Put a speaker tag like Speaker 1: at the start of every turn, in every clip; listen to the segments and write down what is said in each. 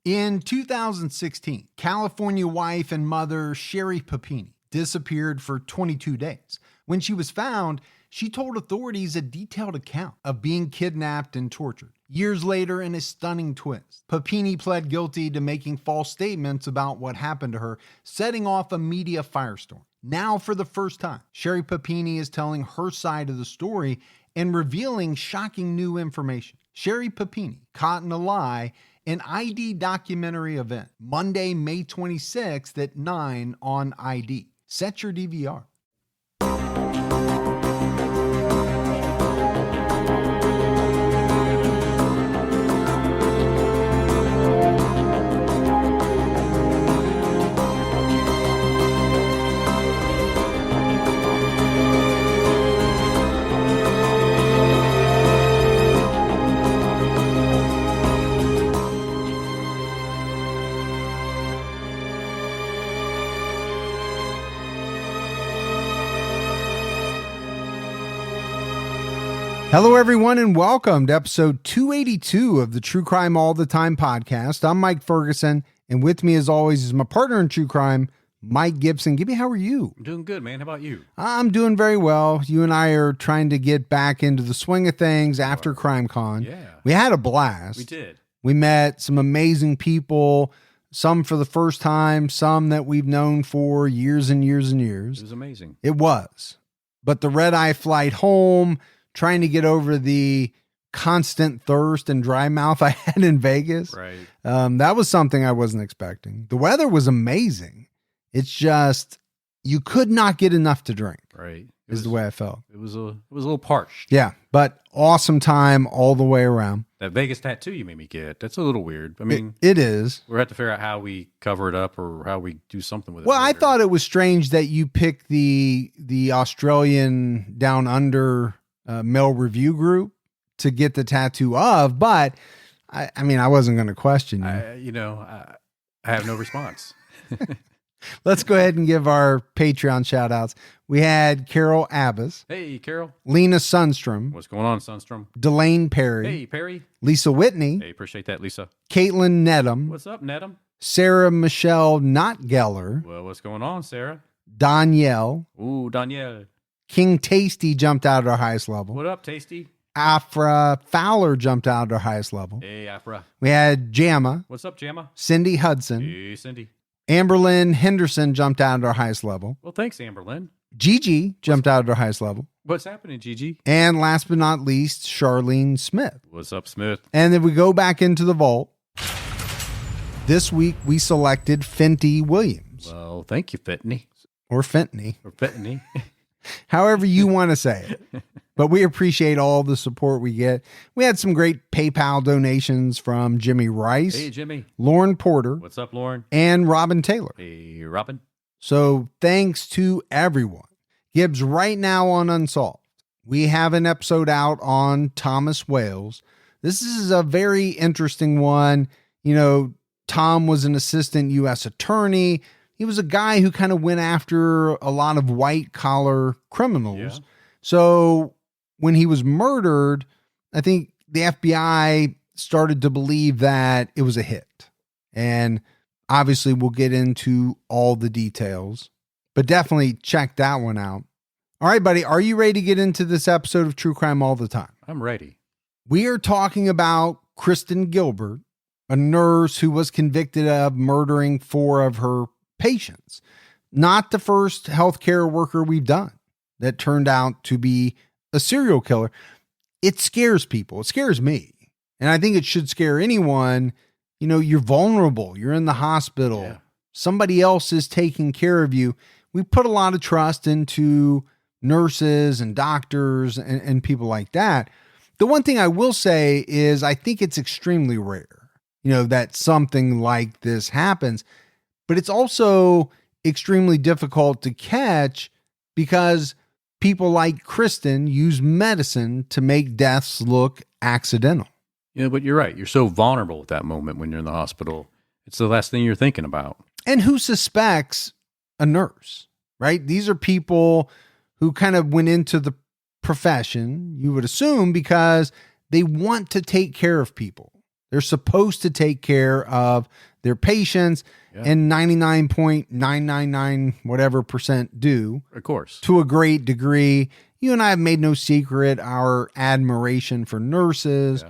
Speaker 1: In 2016, California wife and mother Sherry Papini disappeared for 22 days. When she was found, she told authorities a detailed account of being kidnapped and tortured. Years later, in a stunning twist, Papini pled guilty to making false statements about what happened to her, setting off a media firestorm. Now, for the first time, Sherry Papini is telling her side of the story and revealing shocking new information. Sherry Papini, Caught in a Lie, an ID documentary event, Monday, May 26th at 9 on ID. Set your DVR. Hello, everyone, and welcome to episode 282 of the True Crime All the Time podcast. I'm Mike Ferguson, and with me, as always, is my partner in true crime, Mike Gibson. Gibby, how are you?
Speaker 2: I'm doing good, man. How about you?
Speaker 1: I'm doing very well. You and I are trying to get back into the swing of things after CrimeCon.
Speaker 2: Yeah.
Speaker 1: We had a blast.
Speaker 2: We did.
Speaker 1: We met some amazing people, some for the first time, some that we've known for years and years and years.
Speaker 2: It was amazing.
Speaker 1: It was. But the red-eye flight home, trying to get over the constant thirst and dry mouth I had in Vegas.
Speaker 2: Right.
Speaker 1: That was something I wasn't expecting. The weather was amazing. It's just, you could not get enough to drink.
Speaker 2: Right.
Speaker 1: Is the way I felt.
Speaker 2: It was a little parched.
Speaker 1: Yeah, but awesome time all the way around.
Speaker 2: That Vegas tattoo you made me get, that's a little weird. I mean,
Speaker 1: it is.
Speaker 2: We'll have to figure out how we cover it up or how we do something with it.
Speaker 1: Well,
Speaker 2: later.
Speaker 1: I thought it was strange that you picked the Australian Down Under male review group to get the tattoo of, but I mean, I wasn't going to question you.
Speaker 2: I have no response.
Speaker 1: Let's go ahead and give our Patreon shout outs. We had Carol Abbas.
Speaker 2: Hey, Carol.
Speaker 1: Lena Sundstrom.
Speaker 2: What's going on, Sunstrom?
Speaker 1: Delane Perry.
Speaker 2: Hey, Perry.
Speaker 1: Lisa Whitney.
Speaker 2: Hey, appreciate that, Lisa.
Speaker 1: Caitlin Nedham.
Speaker 2: What's up, Nedham?
Speaker 1: Sarah Michelle Notgeller.
Speaker 2: Well, what's going on, Sarah?
Speaker 1: Danielle.
Speaker 2: Ooh, Danielle.
Speaker 1: King Tasty jumped out at our highest level.
Speaker 2: What up, Tasty?
Speaker 1: Afra Fowler jumped out at our highest level.
Speaker 2: Hey, Afra.
Speaker 1: We had Jamma.
Speaker 2: What's up, Jamma?
Speaker 1: Cindy Hudson.
Speaker 2: Hey, Cindy.
Speaker 1: Amberlynn Henderson jumped out at our highest level.
Speaker 2: Well, thanks, Amberlynn.
Speaker 1: Gigi jumped out at our highest level.
Speaker 2: What's happening, Gigi?
Speaker 1: And last but not least, Charlene Smith.
Speaker 2: What's up, Smith?
Speaker 1: And then we go back into the vault. This week, we selected Fenty Williams.
Speaker 2: Well, thank you, Fentany.
Speaker 1: Or Fentany.
Speaker 2: Or Fentany.
Speaker 1: However you want to say it. But we appreciate all the support we get. We had some great PayPal donations from Jimmy Rice.
Speaker 2: Hey, Jimmy.
Speaker 1: Lauren Porter.
Speaker 2: What's up, Lauren?
Speaker 1: And Robin Taylor.
Speaker 2: Hey, Robin.
Speaker 1: So thanks to everyone. Gibbs, right now on Unsolved, we have an episode out on Thomas Wales. This is a very interesting one. You know, Tom was an assistant U.S. attorney. He was a guy who kind of went after a lot of white collar criminals.
Speaker 2: Yeah.
Speaker 1: So when he was murdered, I think the FBI started to believe that it was a hit. And obviously we'll get into all the details, but definitely check that one out. All right, buddy. Are you ready to get into this episode of True Crime All the Time?
Speaker 2: I'm ready.
Speaker 1: We are talking about Kristen Gilbert, a nurse who was convicted of murdering 4 of her patients. Not the first healthcare worker we've done that turned out to be a serial killer. It scares people. It scares me. And I think it should scare anyone. You know, you're vulnerable. You're in the hospital.
Speaker 2: Yeah.
Speaker 1: Somebody else is taking care of you. We put a lot of trust into nurses and doctors and people like that. The one thing I will say is I think it's extremely rare, you know, that something like this happens. But it's also extremely difficult to catch because people like Kristen use medicine to make deaths look accidental.
Speaker 2: Yeah, but you're right. You're so vulnerable at that moment when you're in the hospital. It's the last thing you're thinking about.
Speaker 1: And who suspects a nurse, right? These are people who kind of went into the profession, you would assume, because they want to take care of people. They're supposed to take care of their patients, and 99.999 whatever percent do.
Speaker 2: Of course.
Speaker 1: To a great degree. You and I have made no secret our admiration for nurses.
Speaker 2: Yeah.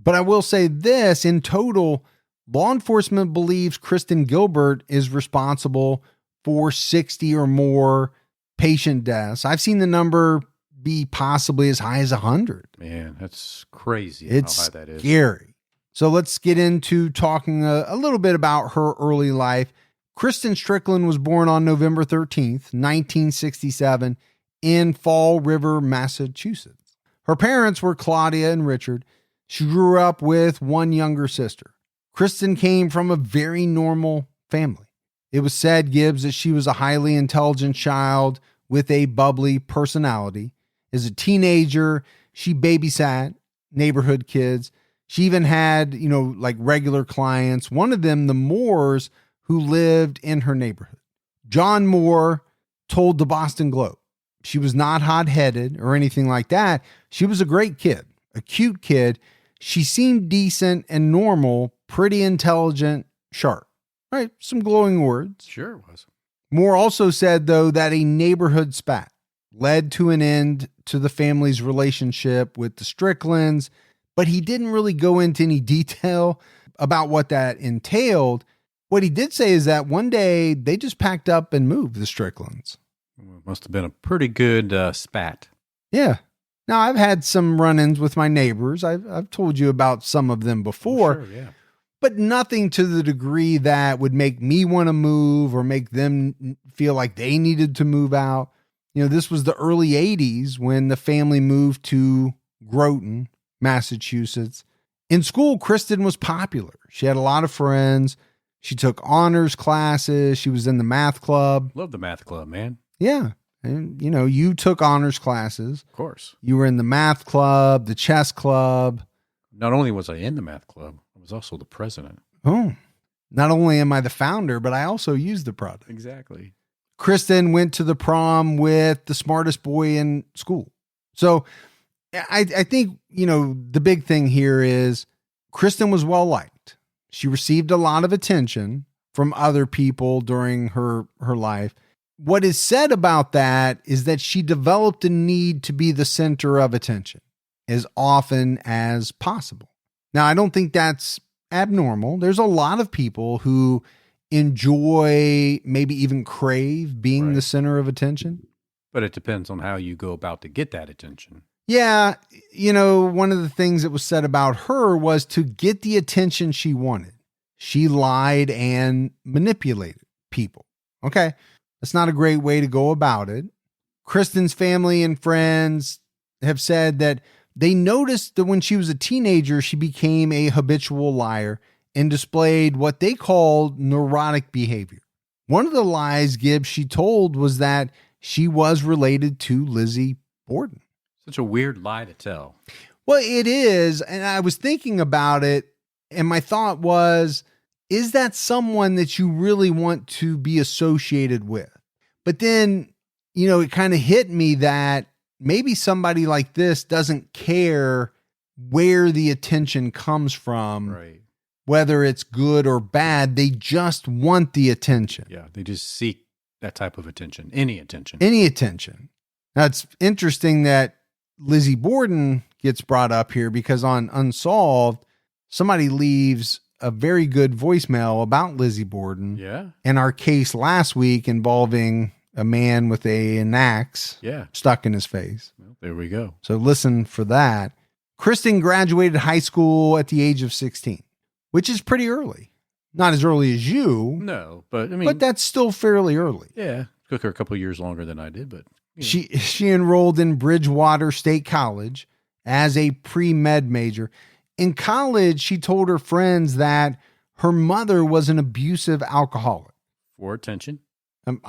Speaker 1: But I will say this, in total, law enforcement believes Kristen Gilbert is responsible for 60 or more patient deaths. I've seen the number be possibly as high as 100.
Speaker 2: Man, that's crazy.
Speaker 1: It's
Speaker 2: how high that is.
Speaker 1: scary. So let's get into talking a little bit about her early life. Kristen Strickland was born on November 13th, 1967 in Fall River, Massachusetts. Her parents were Claudia and Richard. She grew up with one younger sister. Kristen came from a very normal family. It was said, Gibbs, that she was a highly intelligent child with a bubbly personality. As a teenager, she babysat neighborhood kids. She even had, like regular clients. One of them, the Moores, who lived in her neighborhood. John Moore told the Boston Globe she was not hot-headed or anything like that. She was a great kid, a cute kid. She seemed decent and normal, pretty intelligent, sharp. Right? Some glowing words.
Speaker 2: Sure it was.
Speaker 1: Moore also said, though, that a neighborhood spat led to an end to the family's relationship with the Stricklands, but he didn't really go into any detail about what that entailed. What he did say is that one day they just packed up and moved, the Stricklands.
Speaker 2: Well, must have been a pretty good spat.
Speaker 1: Yeah. Now, I've had some run-ins with my neighbors. I've told you about some of them before.
Speaker 2: Sure, yeah.
Speaker 1: But nothing to the degree that would make me want to move or make them feel like they needed to move out. This was the early 80s when the family moved to Groton, Massachusetts. In school, Kristen was popular. She had a lot of friends. She took honors classes. She was in the math club.
Speaker 2: Love the math club, man.
Speaker 1: Yeah. And, you took honors classes.
Speaker 2: Of course.
Speaker 1: You were in the math club, the chess club.
Speaker 2: Not only was I in the math club, I was also the president.
Speaker 1: Oh, not only am I the founder, but I also use the product.
Speaker 2: Exactly.
Speaker 1: Kristen went to the prom with the smartest boy in school. So I think, the big thing here is Kristen was well liked. She received a lot of attention from other people during her life. What is said about that is that she developed a need to be the center of attention as often as possible. Now, I don't think that's abnormal. There's a lot of people who enjoy, maybe even crave being the center of attention.
Speaker 2: But it depends on how you go about to get that attention.
Speaker 1: Yeah. One of the things that was said about her was to get the attention she wanted. She lied and manipulated people. Okay. That's not a great way to go about it. Kristen's family and friends have said that they noticed that when she was a teenager, she became a habitual liar and displayed what they called neurotic behavior. One of the lies, Gibbs, she told was that she was related to Lizzie Borden.
Speaker 2: Such a weird lie to tell.
Speaker 1: Well, it is. And I was thinking about it, and my thought was, is that someone that you really want to be associated with? But then, it kind of hit me that maybe somebody like this doesn't care where the attention comes from.
Speaker 2: Right.
Speaker 1: Whether it's good or bad, they just want the attention.
Speaker 2: Yeah, they just seek that type of attention, any attention.
Speaker 1: Any attention. Now, it's interesting that Lizzie Borden gets brought up here because on Unsolved, somebody leaves a very good voicemail about Lizzie Borden.
Speaker 2: Yeah.
Speaker 1: And our case last week involving a man with an axe stuck in his face.
Speaker 2: Well, there we go.
Speaker 1: So listen for that. Kristen graduated high school at the age of 16, which is pretty early. Not as early as you.
Speaker 2: No, but
Speaker 1: but that's still fairly early.
Speaker 2: Yeah. Took her a couple of years longer than I did, but
Speaker 1: She enrolled in Bridgewater State College as a pre-med major. In college, she told her friends that her mother was an abusive alcoholic.
Speaker 2: For attention.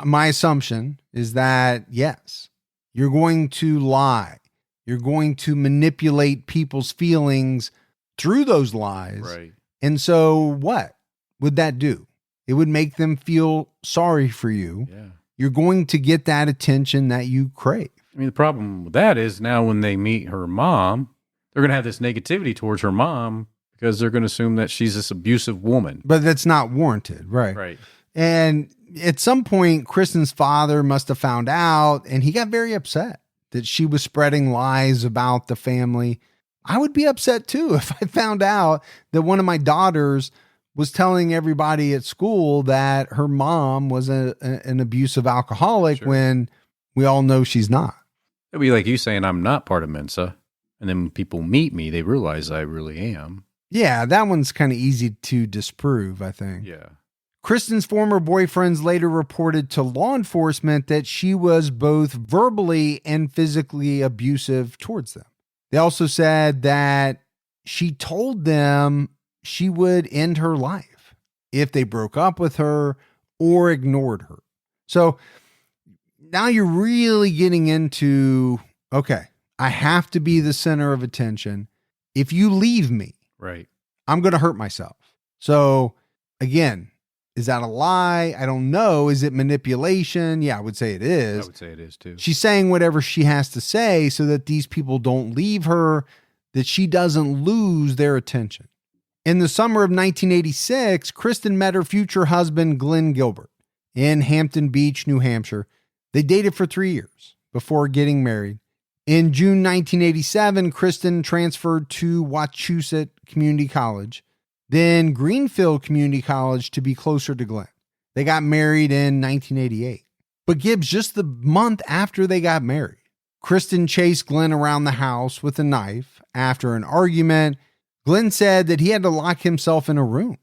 Speaker 1: My assumption is that, yes, you're going to lie. You're going to manipulate people's feelings through those lies.
Speaker 2: Right.
Speaker 1: And so what would that do? It would make them feel sorry for you.
Speaker 2: Yeah.
Speaker 1: You're going to get that attention that you crave.
Speaker 2: The problem with that is now when they meet her mom, they're going to have this negativity towards her mom because they're going to assume that she's this abusive woman.
Speaker 1: But that's not warranted, right?
Speaker 2: Right.
Speaker 1: And at some point, Kristen's father must have found out, and he got very upset that she was spreading lies about the family. I would be upset too if I found out that one of my daughters was telling everybody at school that her mom was an abusive alcoholic when we all know she's not.
Speaker 2: It'd be like you saying I'm not part of Mensa, and then when people meet me, they realize I really am.
Speaker 1: Yeah, that one's kind of easy to disprove, I think.
Speaker 2: Yeah.
Speaker 1: Kristen's former boyfriends later reported to law enforcement that she was both verbally and physically abusive towards them. They also said that she told them she would end her life if they broke up with her or ignored her. So now you're really getting into, okay, I have to be the center of attention. If you leave me,
Speaker 2: right,
Speaker 1: I'm going to hurt myself. So again, is that a lie? I don't know. Is it manipulation? Yeah, I would say it is.
Speaker 2: I would say it is too.
Speaker 1: She's saying whatever she has to say so that these people don't leave her, that she doesn't lose their attention. In the summer of 1986, Kristen met her future husband, Glenn Gilbert, in Hampton Beach, New Hampshire. They dated for 3 years before getting married. In June 1987, Kristen transferred to Wachusett Community College, then Greenfield Community College to be closer to Glenn. They got married in 1988. But Gibbs, just the month after they got married, Kristen chased Glenn around the house with a knife. After an argument, Glenn said that he had to lock himself in a room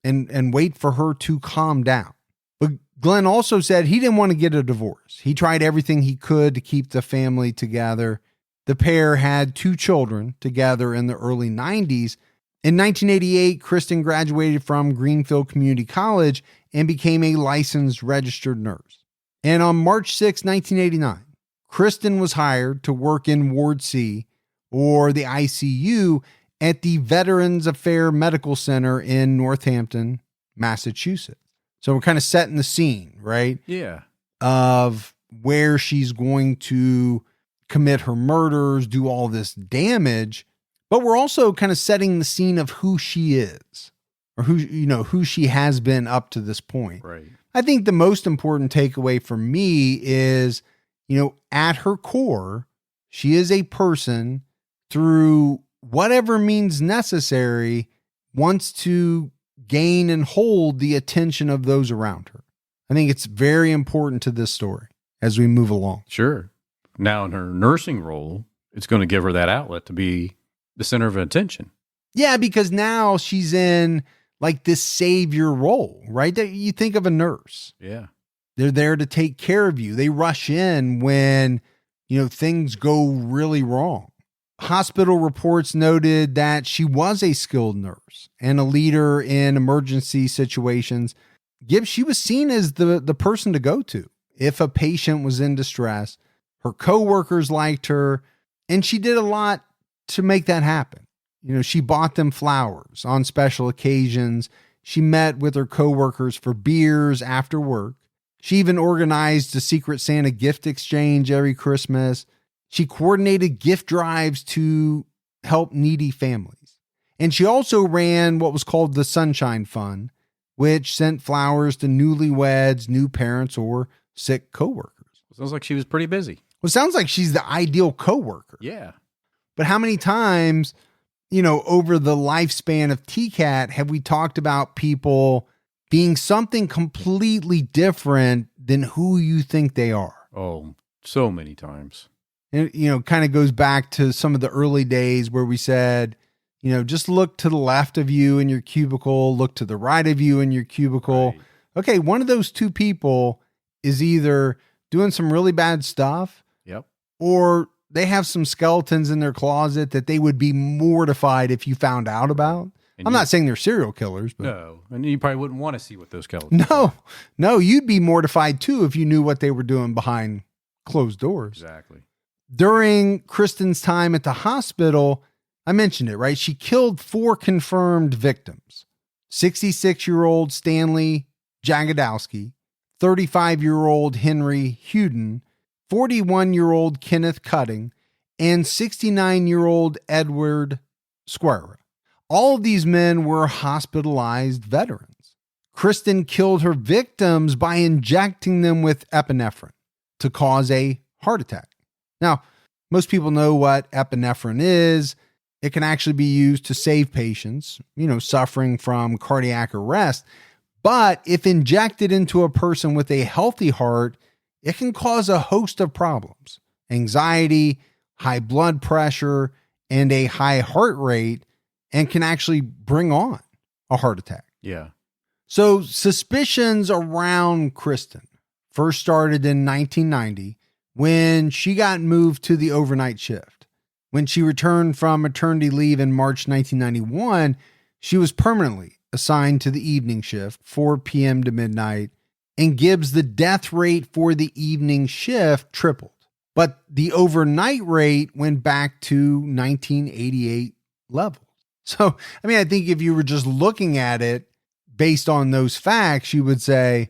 Speaker 1: and wait for her to calm down. But Glenn also said he didn't want to get a divorce. He tried everything he could to keep the family together. The pair had 2 children together in the early 90s. In 1988, Kristen graduated from Greenfield Community College and became a licensed registered nurse. And on March 6, 1989, Kristen was hired to work in Ward C, or the ICU, at the Veterans Affairs Medical Center in Northampton, Massachusetts. So we're kind of setting the scene, right?
Speaker 2: Yeah.
Speaker 1: Of where she's going to commit her murders, do all this damage. But we're also kind of setting the scene of who she is, or who she has been up to this point.
Speaker 2: Right.
Speaker 1: I think the most important takeaway for me is, at her core, she is a person through whatever means necessary, wants to gain and hold the attention of those around her. I think it's very important to this story as we move along.
Speaker 2: Sure. Now in her nursing role, it's going to give her that outlet to be the center of attention.
Speaker 1: Yeah, because now she's in like this savior role, right? You think of a nurse.
Speaker 2: Yeah.
Speaker 1: They're there to take care of you. They rush in when, things go really wrong. Hospital reports noted that she was a skilled nurse and a leader in emergency situations. Gibbs, she was seen as the person to go to if a patient was in distress. Her coworkers liked her, and she did a lot to make that happen. She bought them flowers on special occasions. She met with her coworkers for beers after work. She even organized a Secret Santa gift exchange every Christmas. She coordinated gift drives to help needy families. And she also ran what was called the Sunshine Fund, which sent flowers to newlyweds, new parents, or sick coworkers.
Speaker 2: Sounds like she was pretty busy.
Speaker 1: Well, it sounds like she's the ideal coworker.
Speaker 2: Yeah.
Speaker 1: But how many times, over the lifespan of TCAT, have we talked about people being something completely different than who you think they are?
Speaker 2: Oh, so many times.
Speaker 1: And, kind of goes back to some of the early days where we said, just look to the left of you in your cubicle, look to the right of you in your cubicle.
Speaker 2: Right.
Speaker 1: Okay, one of those 2 people is either doing some really bad stuff,
Speaker 2: Yep,
Speaker 1: or they have some skeletons in their closet that they would be mortified if you found out about.
Speaker 2: And
Speaker 1: I'm not saying they're serial killers, but
Speaker 2: no, and you probably wouldn't want to see what those skeletons are.
Speaker 1: No, you'd be mortified too if you knew what they were doing behind closed doors.
Speaker 2: Exactly.
Speaker 1: During Kristen's time at the hospital, I mentioned it, right? She killed 4 confirmed victims. 66-year-old Stanley Jagodowski, 35-year-old Henry Huden, 41-year-old Kenneth Cutting, and 69-year-old Edward Squire. All of these men were hospitalized veterans. Kristen killed her victims by injecting them with epinephrine to cause a heart attack. Now, most people know what epinephrine is. It can actually be used to save patients, suffering from cardiac arrest. But if injected into a person with a healthy heart, it can cause a host of problems: anxiety, high blood pressure, and a high heart rate, and can actually bring on a heart attack.
Speaker 2: Yeah.
Speaker 1: So suspicions around Kristen first started in 1990 when she got moved to the overnight shift. When she returned from maternity leave in March 1991, she was permanently assigned to the evening shift, 4 p.m. to midnight, and Gibbs, the death rate for the evening shift tripled. But the overnight rate went back to 1988 levels. So, I think if you were just looking at it based on those facts, you would say,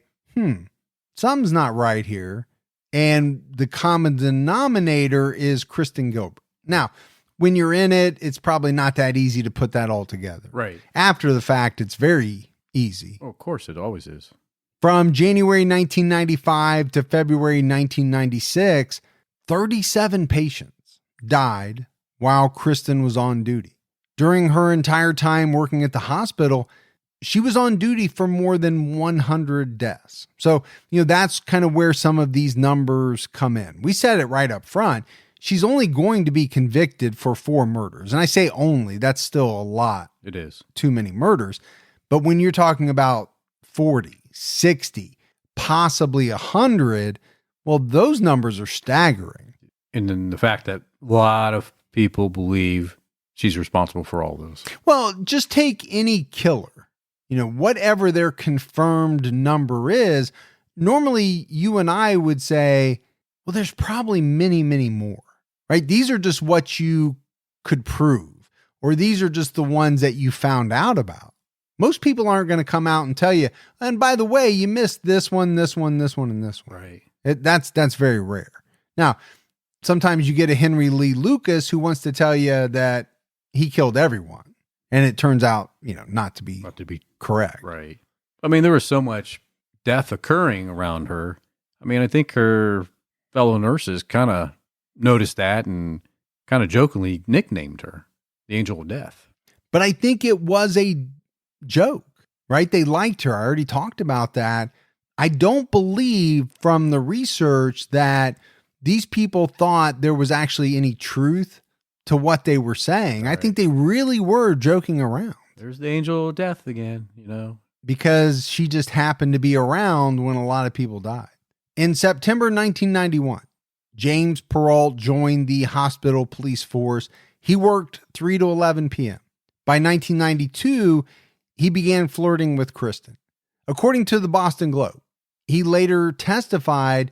Speaker 1: something's not right here. And the common denominator is Kristen Gilbert. Now, when you're in it, it's probably not that easy to put that all together.
Speaker 2: Right.
Speaker 1: After the fact, it's very easy.
Speaker 2: Oh, of course, it always is.
Speaker 1: From January 1995 to February 1996, 37 patients died while Kristen was on duty. During her entire time working at the hospital, she was on duty for more than 100 deaths. So, that's kind of where some of these numbers come in. We said it right up front. She's only going to be convicted for 4 murders. And I say only, that's still a lot.
Speaker 2: It is.
Speaker 1: Too many murders. But when you're talking about 40, 60, possibly 100, well, those numbers are staggering.
Speaker 2: And then the fact that a lot of people believe she's responsible for all those.
Speaker 1: Well, just take any killer. Whatever their confirmed number is, normally you and I would say, well, there's probably many, many more, right? These are just what you could prove, or these are just the ones that you found out about. Most people aren't going to come out and tell you, and by the way, you missed this one, this one, this one, and this one.
Speaker 2: Right.
Speaker 1: That's very rare. Now, sometimes you get a Henry Lee Lucas who wants to tell you that he killed everyone. And it turns out, not to be correct.
Speaker 2: Right. There was so much death occurring around her. I think her fellow nurses kind of noticed that and kind of jokingly nicknamed her the Angel of Death.
Speaker 1: But I think it was a joke, right? They liked her. I already talked about that. I don't believe from the research that these people thought there was actually any truth to what they were saying. Right. I think they really were joking around.
Speaker 2: There's the Angel of Death again,
Speaker 1: Because she just happened to be around when a lot of people died. In September 1991, James Perrault joined the hospital police force. He worked 3 to 11 p.m. By 1992, he began flirting with Kristen. According to the Boston Globe, he later testified,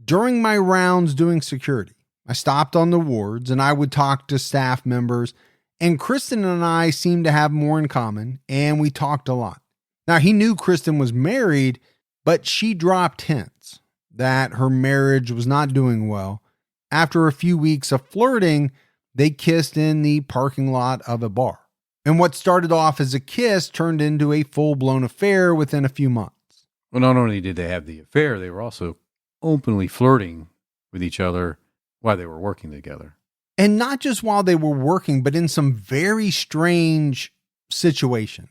Speaker 1: "During my rounds doing security, I stopped on the wards and I would talk to staff members, and Kristen and I seemed to have more in common, and we talked a lot." Now, he knew Kristen was married, but she dropped hints that her marriage was not doing well. After a few weeks of flirting, they kissed in the parking lot of a bar. And what started off as a kiss turned into a full-blown affair within a few months.
Speaker 2: Well, not only did they have the affair, they were also openly flirting with each other while they were working together.
Speaker 1: And not just while they were working, but in some very strange situations.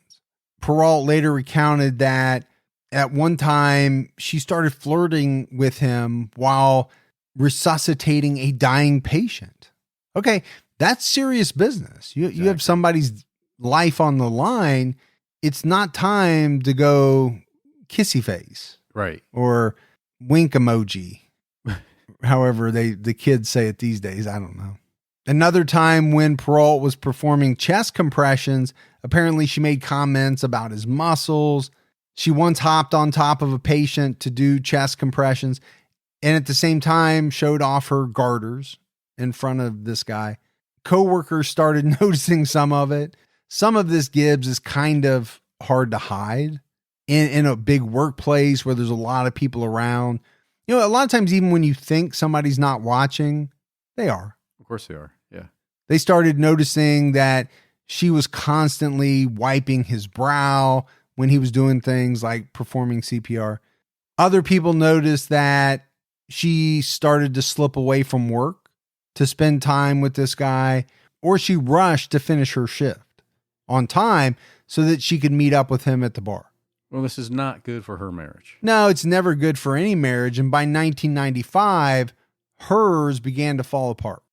Speaker 1: Perrault later recounted that at one time she started flirting with him while resuscitating a dying patient. Okay, that's serious business. You have somebody's life on the line. It's not time to go kissy face.
Speaker 2: Right.
Speaker 1: Or wink emoji. However the kids say it these days. I don't know. Another time when Perrault was performing chest compressions, apparently she made comments about his muscles. She once hopped on top of a patient to do chest compressions and at the same time showed off her garters in front of this guy. Coworkers started noticing some of it. Some of this, Gibbs, is kind of hard to hide in a big workplace where there's a lot of people around. A lot of times, even when you think somebody's not watching, they are.
Speaker 2: Of course they are. Yeah.
Speaker 1: They started noticing that She was constantly wiping his brow when he was doing things like performing CPR. Other people noticed that she started to slip away from work to spend time with this guy, or she rushed to finish her shift on time so that she could meet up with him at the bar.
Speaker 2: Well, this is not good for her marriage.
Speaker 1: No, it's never good for any marriage. And by 1995, hers began to fall apart.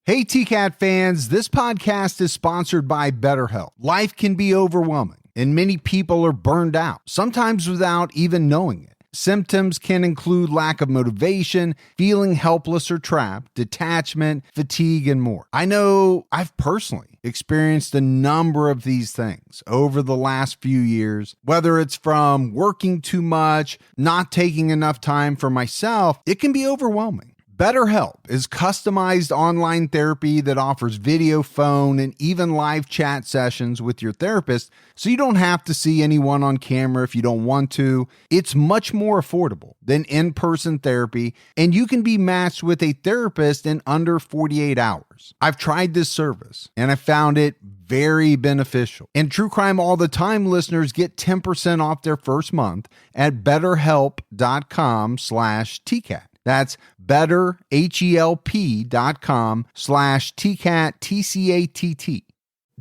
Speaker 1: Hey, TCAT fans, this podcast is sponsored by BetterHelp. Life can be overwhelming, and many people are burned out, sometimes without even knowing it. Symptoms can include lack of motivation, feeling helpless or trapped, detachment, fatigue, and more. I know I've personally experienced a number of these things over the last few years, whether it's from working too much, not taking enough time for myself. It can be overwhelming. BetterHelp is customized online therapy that offers video, phone, and even live chat sessions with your therapist, so you don't have to see anyone on camera if you don't want to. It's much more affordable than in-person therapy, and you can be matched with a therapist in under 48 hours. I've tried this service, and I found it very beneficial. And True Crime All the Time listeners get 10% off their first month at betterhelp.com/TCAT. That's betterhelp.com/TCAT, TCATT.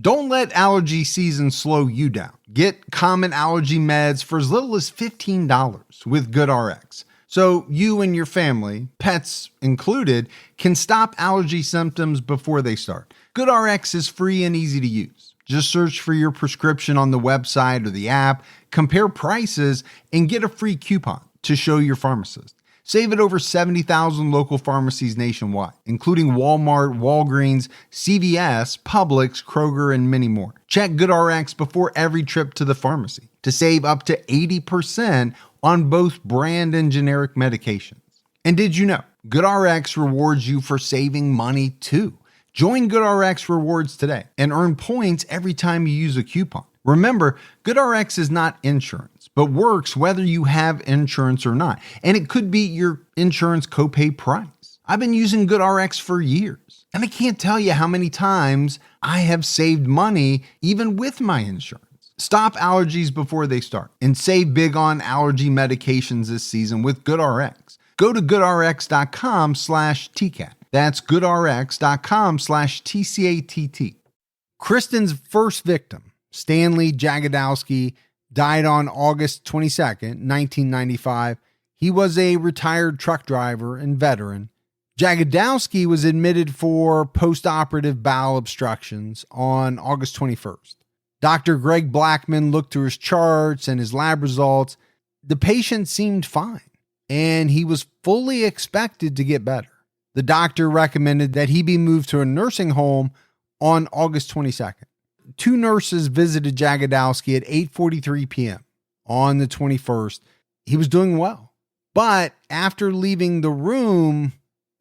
Speaker 1: Don't let allergy season slow you down. Get common allergy meds for as little as $15 with GoodRx. So you and your family, pets included, can stop allergy symptoms before they start. GoodRx is free and easy to use. Just search for your prescription on the website or the app, compare prices, and get a free coupon to show your pharmacist. Save at over 70,000 local pharmacies nationwide, including Walmart, Walgreens, CVS, Publix, Kroger, and many more. Check GoodRx before every trip to the pharmacy to save up to 80% on both brand and generic medications. And did you know GoodRx rewards you for saving money too? Join GoodRx Rewards today and earn points every time you use a coupon. Remember, GoodRx is not insurance, but works whether you have insurance or not. And it could be your insurance copay price. I've been using GoodRx for years, and I can't tell you how many times I have saved money even with my insurance. Stop allergies before they start and save big on allergy medications this season with GoodRx. Go to goodrx.com/TCAT. That's goodrx.com/TCATT. Kristen's first victim, Stanley Jagodowski, died on August 22nd, 1995. He was a retired truck driver and veteran. Jagodowski was admitted for post-operative bowel obstructions on August 21st. Dr. Greg Blackman looked through his charts and his lab results. The patient seemed fine, and he was fully expected to get better. The doctor recommended that he be moved to a nursing home on August 22nd. Two nurses visited Jagodowski at 8:43 p.m. on the 21st. He was doing well. But after leaving the room,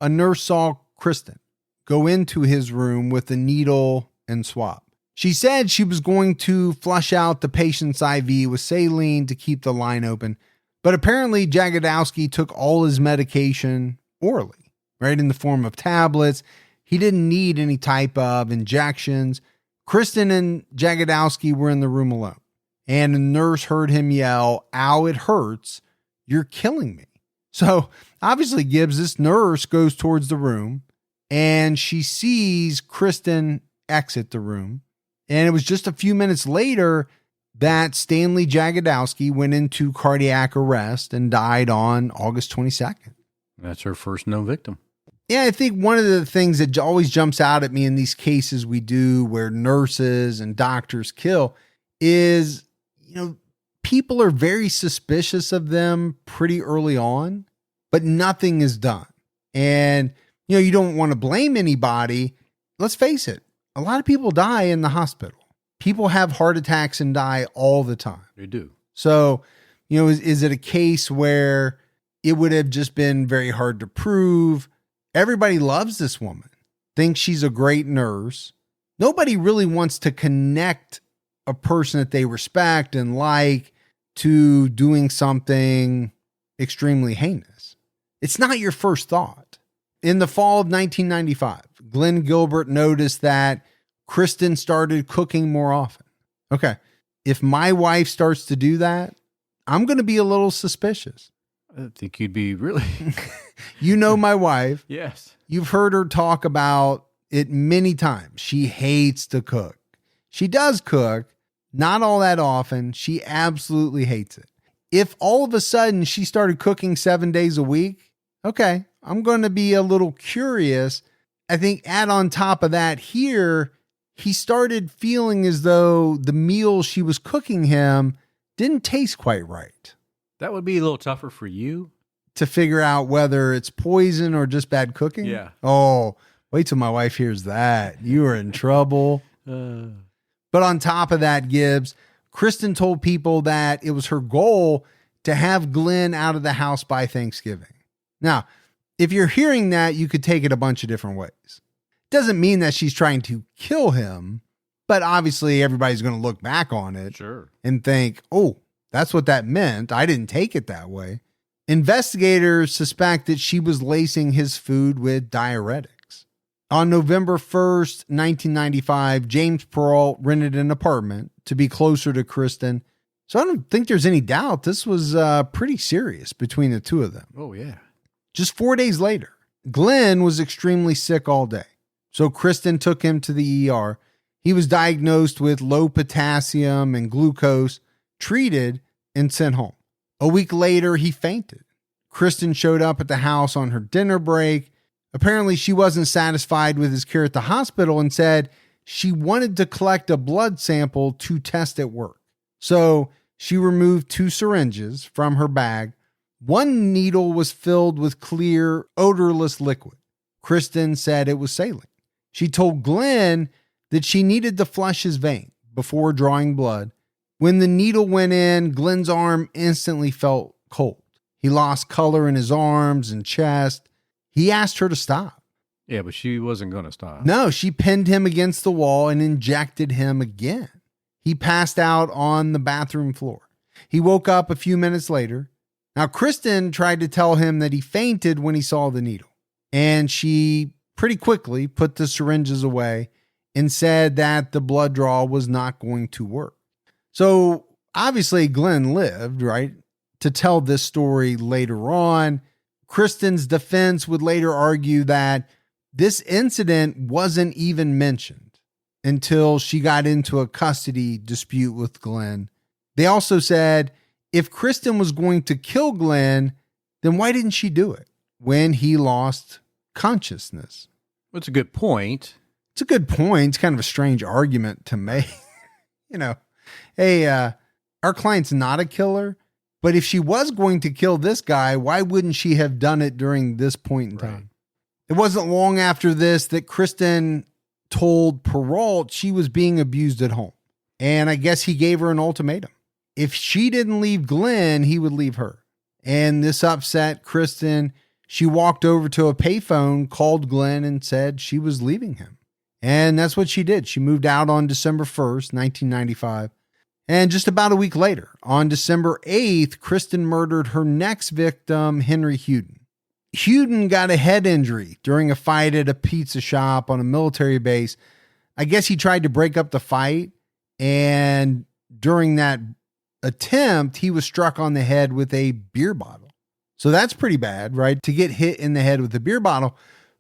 Speaker 1: a nurse saw Kristen go into his room with a needle and swab. She said she was going to flush out the patient's IV with saline to keep the line open. But apparently Jagodowski took all his medication orally, right, in the form of tablets. He didn't need any type of injections. Kristen and Jagodowski were in the room alone, and a nurse heard him yell, "Ow, it hurts. You're killing me." So obviously Gibbs, this nurse, goes towards the room, and she sees Kristen exit the room. And it was just a few minutes later that Stanley Jagodowski went into cardiac arrest and died on August 22nd.
Speaker 2: That's her first known victim.
Speaker 1: Yeah, I think one of the things that always jumps out at me in these cases we do where nurses and doctors kill is, people are very suspicious of them pretty early on, but nothing is done. And, you don't want to blame anybody. Let's face it. A lot of people die in the hospital. People have heart attacks and die all the time.
Speaker 2: They do.
Speaker 1: So, is it a case where it would have just been very hard to prove? Everybody loves this woman, thinks she's a great nurse. Nobody really wants to connect a person that they respect and like to doing something extremely heinous. It's not your first thought. In the fall of 1995, Glenn Gilbert noticed that Kristen started cooking more often. Okay, if my wife starts to do that, I'm going to be a little suspicious.
Speaker 2: I think you'd be really...
Speaker 1: You know my wife.
Speaker 2: Yes.
Speaker 1: You've heard her talk about it many times. She hates to cook. She does cook, not all that often. She absolutely hates it. If all of a sudden she started cooking 7 days a week, okay, I'm going to be a little curious. I think add on top of that here, he started feeling as though the meal she was cooking him didn't taste quite right.
Speaker 2: That would be a little tougher for you.
Speaker 1: To figure out whether it's poison or just bad cooking?
Speaker 2: Yeah.
Speaker 1: Oh, wait till my wife hears that. You are in trouble. But on top of that, Gibbs, Kristen told people that it was her goal to have Glenn out of the house by Thanksgiving. Now, if you're hearing that, you could take it a bunch of different ways. Doesn't mean that she's trying to kill him, but obviously everybody's going to look back on it and think, oh, that's what that meant. I didn't take it that way. Investigators suspect that she was lacing his food with diuretics. On November 1st, 1995, James Perrault rented an apartment to be closer to Kristen. So I don't think there's any doubt this was pretty serious between the two of them.
Speaker 2: Oh, yeah.
Speaker 1: Just 4 days later, Glenn was extremely sick all day. So Kristen took him to the ER. He was diagnosed with low potassium and glucose, treated, and sent home. A week later, he fainted. Kristen showed up at the house on her dinner break. Apparently, she wasn't satisfied with his care at the hospital and said she wanted to collect a blood sample to test at work. So she removed 2 syringes from her bag. One needle was filled with clear, odorless liquid. Kristen said it was saline. She told Glenn that she needed to flush his vein before drawing blood. When the needle went in, Glenn's arm instantly felt cold. He lost color in his arms and chest. He asked her to stop.
Speaker 2: Yeah, but she wasn't going to stop.
Speaker 1: No, she pinned him against the wall and injected him again. He passed out on the bathroom floor. He woke up a few minutes later. Now, Kristen tried to tell him that he fainted when he saw the needle, and she pretty quickly put the syringes away and said that the blood draw was not going to work. So obviously Glenn lived, right, to tell this story later on. Kristen's defense would later argue that this incident wasn't even mentioned until she got into a custody dispute with Glenn. They also said if Kristen was going to kill Glenn, then why didn't she do it when he lost consciousness?
Speaker 2: That's a good point.
Speaker 1: It's a good point. It's kind of a strange argument to make. Hey, our client's not a killer, but if she was going to kill this guy, why wouldn't she have done it during this point in time? It wasn't long after this that Kristen told Perrault she was being abused at home. And I guess he gave her an ultimatum. If she didn't leave Glenn, he would leave her. And this upset Kristen. She walked over to a payphone, called Glenn, and said she was leaving him. And that's what she did. She moved out on December 1st, 1995. And just about a week later, on December 8th, Kristen murdered her next victim, Henry Huden. Huden got a head injury during a fight at a pizza shop on a military base. I guess he tried to break up the fight, and during that attempt, he was struck on the head with a beer bottle. So that's pretty bad, right? To get hit in the head with a beer bottle.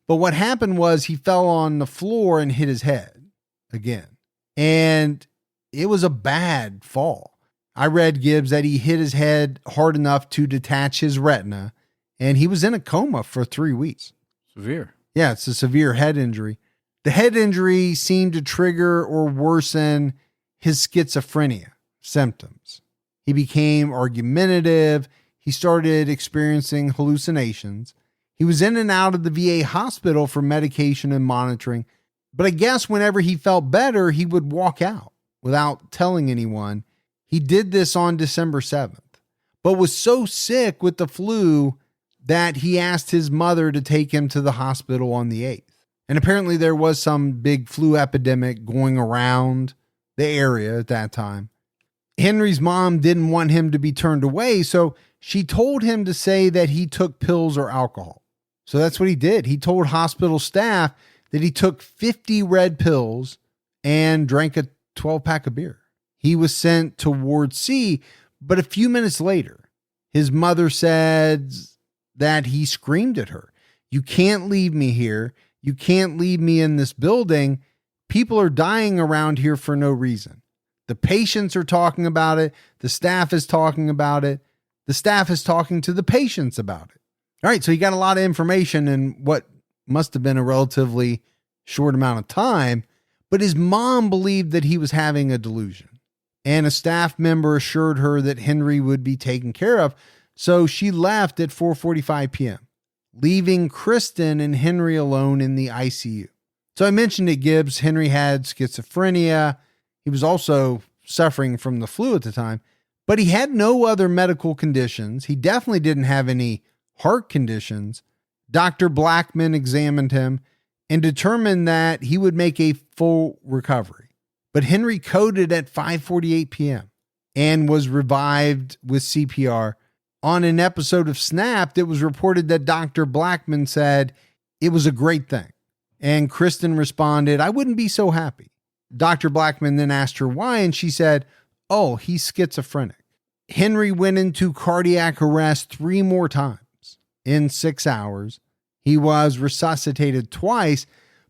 Speaker 1: But what happened was he fell on the floor and hit his head again. And it was a bad fall. I read, Gibbs, that he hit his head hard enough to detach his retina, and he was in a coma for 3 weeks.
Speaker 2: Severe.
Speaker 1: Yeah, it's a severe head injury. The head injury seemed to trigger or worsen his schizophrenia symptoms. He became argumentative. He started experiencing hallucinations. He was in and out of the VA hospital for medication and monitoring. But I guess whenever he felt better, he would walk out without telling anyone. He did this on December 7th, but was so sick with the flu that he asked his mother to take him to the hospital on the 8th. And apparently there was some big flu epidemic going around the area at that time. Henry's mom didn't want him to be turned away, so she told him to say that he took pills or alcohol. So that's what he did. He told hospital staff that he took 50 red pills and drank a 12-pack of beer. He was sent to Ward C, but a few minutes later, his mother said that he screamed at her, "You can't leave me here. You can't leave me in this building. People are dying around here for no reason. The patients are talking about it. The staff is talking about it. The staff is talking to the patients about it." All right, so he got a lot of information in what must have been a relatively short amount of time, but his mom believed that he was having a delusion. And a staff member assured her that Henry would be taken care of, so she left at 4:45 p.m., leaving Kristen and Henry alone in the ICU. So I mentioned at Gibbs, Henry had schizophrenia. He was also suffering from the flu at the time, but he had no other medical conditions. He definitely didn't have any heart conditions. Dr. Blackman examined him and determined that he would make a full recovery. But Henry coded at 5:48 p.m. and was revived with CPR. On an episode of Snapped, it was reported that Dr. Blackman said it was a great thing. And Kristen responded, "I wouldn't be so happy." Dr. Blackman then asked her why, and she said, "Oh, he's schizophrenic." Henry went into cardiac arrest 3 more times in 6 hours. He was resuscitated twice,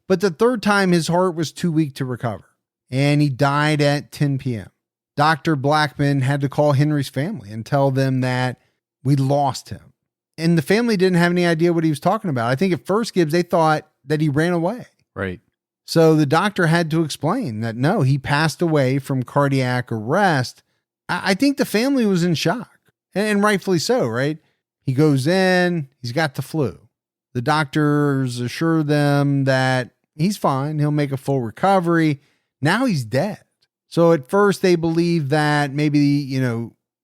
Speaker 1: but the third time his heart was too weak to recover, and he died at 10 p.m. Dr. Blackman had to call Henry's family and tell them that we lost him. And the family didn't have any idea what he was talking about. I think at first, Gibbs, they thought that he ran away.
Speaker 2: Right.
Speaker 1: So the doctor had to explain that no, he passed away from cardiac arrest. I think the family was in shock, and rightfully so, right? He goes in, he's got the flu. The doctors assure them that he's fine. He'll make a full recovery. Now he's dead. So at first they believe that maybe,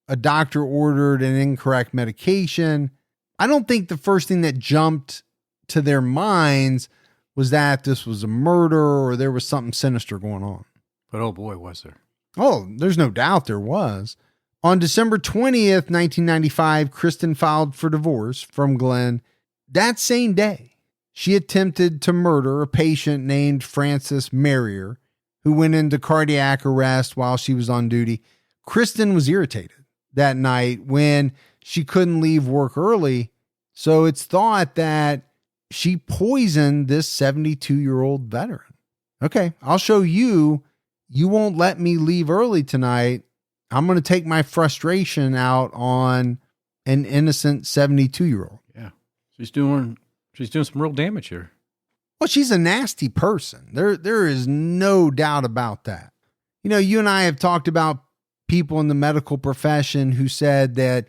Speaker 1: a doctor ordered an incorrect medication. I don't think the first thing that jumped to their minds was that this was a murder or there was something sinister going on.
Speaker 2: But oh boy, was there.
Speaker 1: Oh, there's no doubt there was. On December 20th, 1995, Kristen filed for divorce from Glenn. That same day, she attempted to murder a patient named Frances Marrier, who went into cardiac arrest while she was on duty. Kristen was irritated that night when she couldn't leave work early, so it's thought that she poisoned this 72-year-old veteran. Okay, I'll show you. You won't let me leave early tonight. I'm going to take my frustration out on an innocent 72-year-old.
Speaker 2: Yeah. She's doing some real damage here.
Speaker 1: Well, she's a nasty person. There is no doubt about that. You and I have talked about people in the medical profession who said that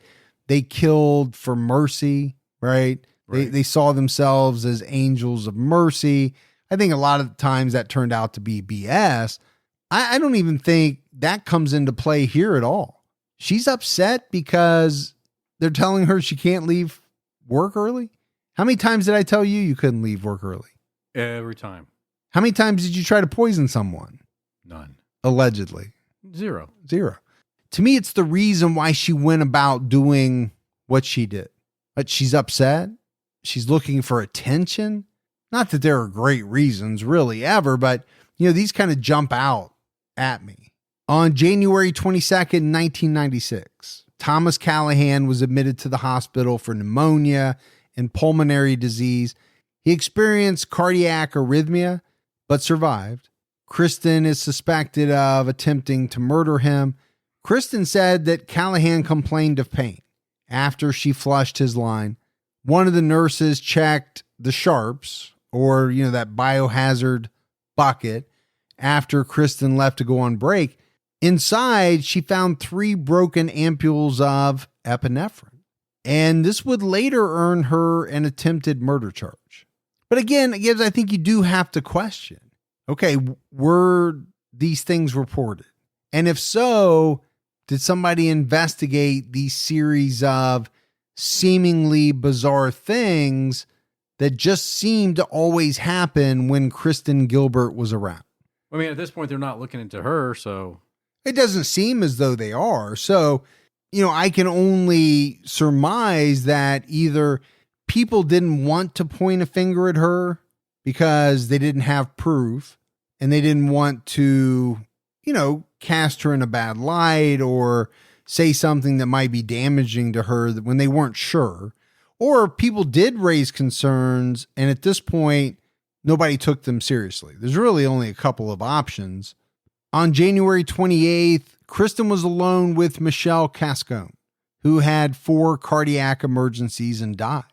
Speaker 1: they killed for mercy, right? They saw themselves as angels of mercy. I think a lot of times that turned out to be BS. I don't even think that comes into play here at all. She's upset because they're telling her she can't leave work early. How many times did I tell you couldn't leave work early?
Speaker 2: Every time.
Speaker 1: How many times did you try to poison someone?
Speaker 2: None.
Speaker 1: Allegedly.
Speaker 2: Zero.
Speaker 1: To me, it's the reason why she went about doing what she did. But she's upset. She's looking for attention. Not that there are great reasons really ever, but these kind of jump out at me. On January 22nd, 1996, Thomas Callahan was admitted to the hospital for pneumonia and pulmonary disease. He experienced cardiac arrhythmia, but survived. Kristen is suspected of attempting to murder him. Kristen said that Callahan complained of pain after she flushed his line. One of the nurses checked the sharps, or, that biohazard bucket, after Kristen left to go on break. Inside, she found 3 broken ampules of epinephrine. And this would later earn her an attempted murder charge. But again, I think you do have to question, okay, were these things reported? And if so, did somebody investigate these series of seemingly bizarre things that just seemed to always happen when Kristen Gilbert was around?
Speaker 2: I mean, at this point, they're not looking into her, so.
Speaker 1: It doesn't seem as though they are. So, I can only surmise that either people didn't want to point a finger at her because they didn't have proof, and they didn't want to, cast her in a bad light or say something that might be damaging to her when they weren't sure. Or people did raise concerns, and at this point, nobody took them seriously. There's really only a couple of options. On January 28th, Kristen was alone with Michelle Cascone, who had 4 cardiac emergencies and died.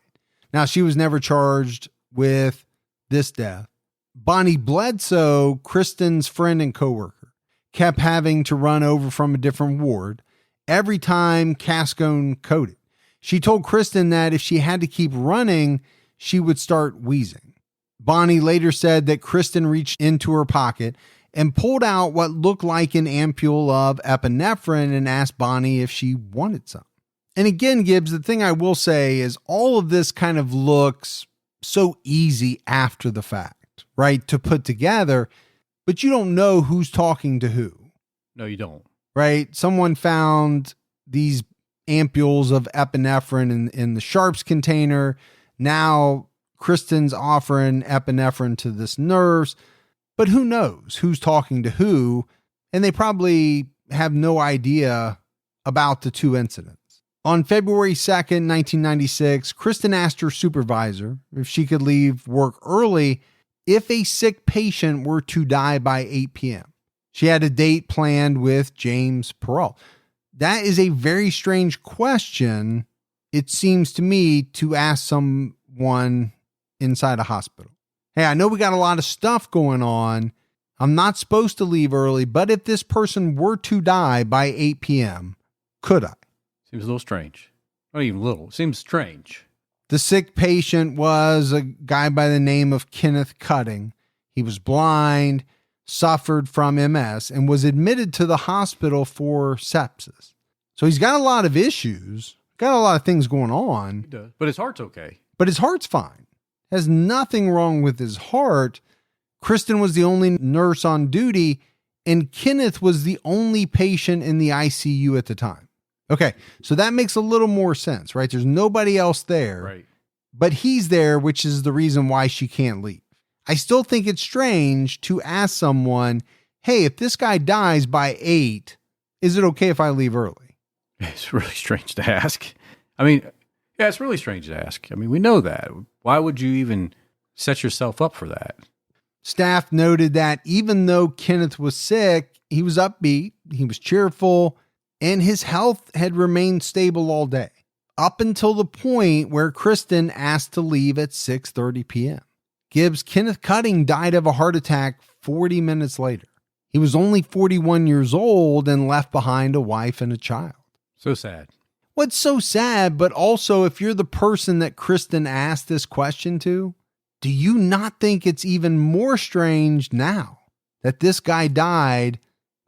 Speaker 1: Now, she was never charged with this death. Bonnie Bledsoe, Kristen's friend and coworker, kept having to run over from a different ward every time Cascone coded. She told Kristen that if she had to keep running, she would start wheezing. Bonnie later said that Kristen reached into her pocket and pulled out what looked like an ampule of epinephrine and asked Bonnie if she wanted some. And again, Gibbs, the thing I will say is all of this kind of looks so easy after the fact, right? To put together, but you don't know who's talking to who.
Speaker 2: No, you don't.
Speaker 1: Right? Someone found these ampules of epinephrine in the Sharps container. Now Kristen's offering epinephrine to this nurse, but who knows who's talking to who? And they probably have no idea about the 2 incidents. On February 2nd, 1996, Kristen asked her supervisor if she could leave work early if a sick patient were to die by 8 p.m. She had a date planned with James Perrault. That is a very strange question, it seems to me, to ask someone inside a hospital. Hey, I know we got a lot of stuff going on. I'm not supposed to leave early, but if this person were to die by 8 p.m., could I?
Speaker 2: Seems a little strange. Not even little. Seems strange.
Speaker 1: The sick patient was a guy by the name of Kenneth Cutting. He was blind, suffered from MS, and was admitted to the hospital for sepsis. So he's got a lot of issues, got a lot of things going on.
Speaker 2: He does. But his heart's okay.
Speaker 1: But his heart's fine. Has nothing wrong with his heart. Kristen was the only nurse on duty, and Kenneth was the only patient in the ICU at the time. Okay, so that makes a little more sense, right? There's nobody else there.
Speaker 2: Right.
Speaker 1: But he's there, which is the reason why she can't leave. I still think it's strange to ask someone, hey, if this guy dies by 8, is it okay if I leave early?
Speaker 2: It's really strange to ask. I mean, yeah, it's really strange to ask. I mean, we know that. Why would you even set yourself up for that?
Speaker 1: Staff noted that even though Kenneth was sick, he was upbeat, he was cheerful, and his health had remained stable all day, up until the point where Kristen asked to leave at 6:30 p.m. Gibbs, Kenneth Cutting died of a heart attack 40 minutes later. He was only 41 years old and left behind a wife and a child.
Speaker 2: So sad.
Speaker 1: What's so sad, but also if you're the person that Kristen asked this question to, do you not think it's even more strange now that this guy died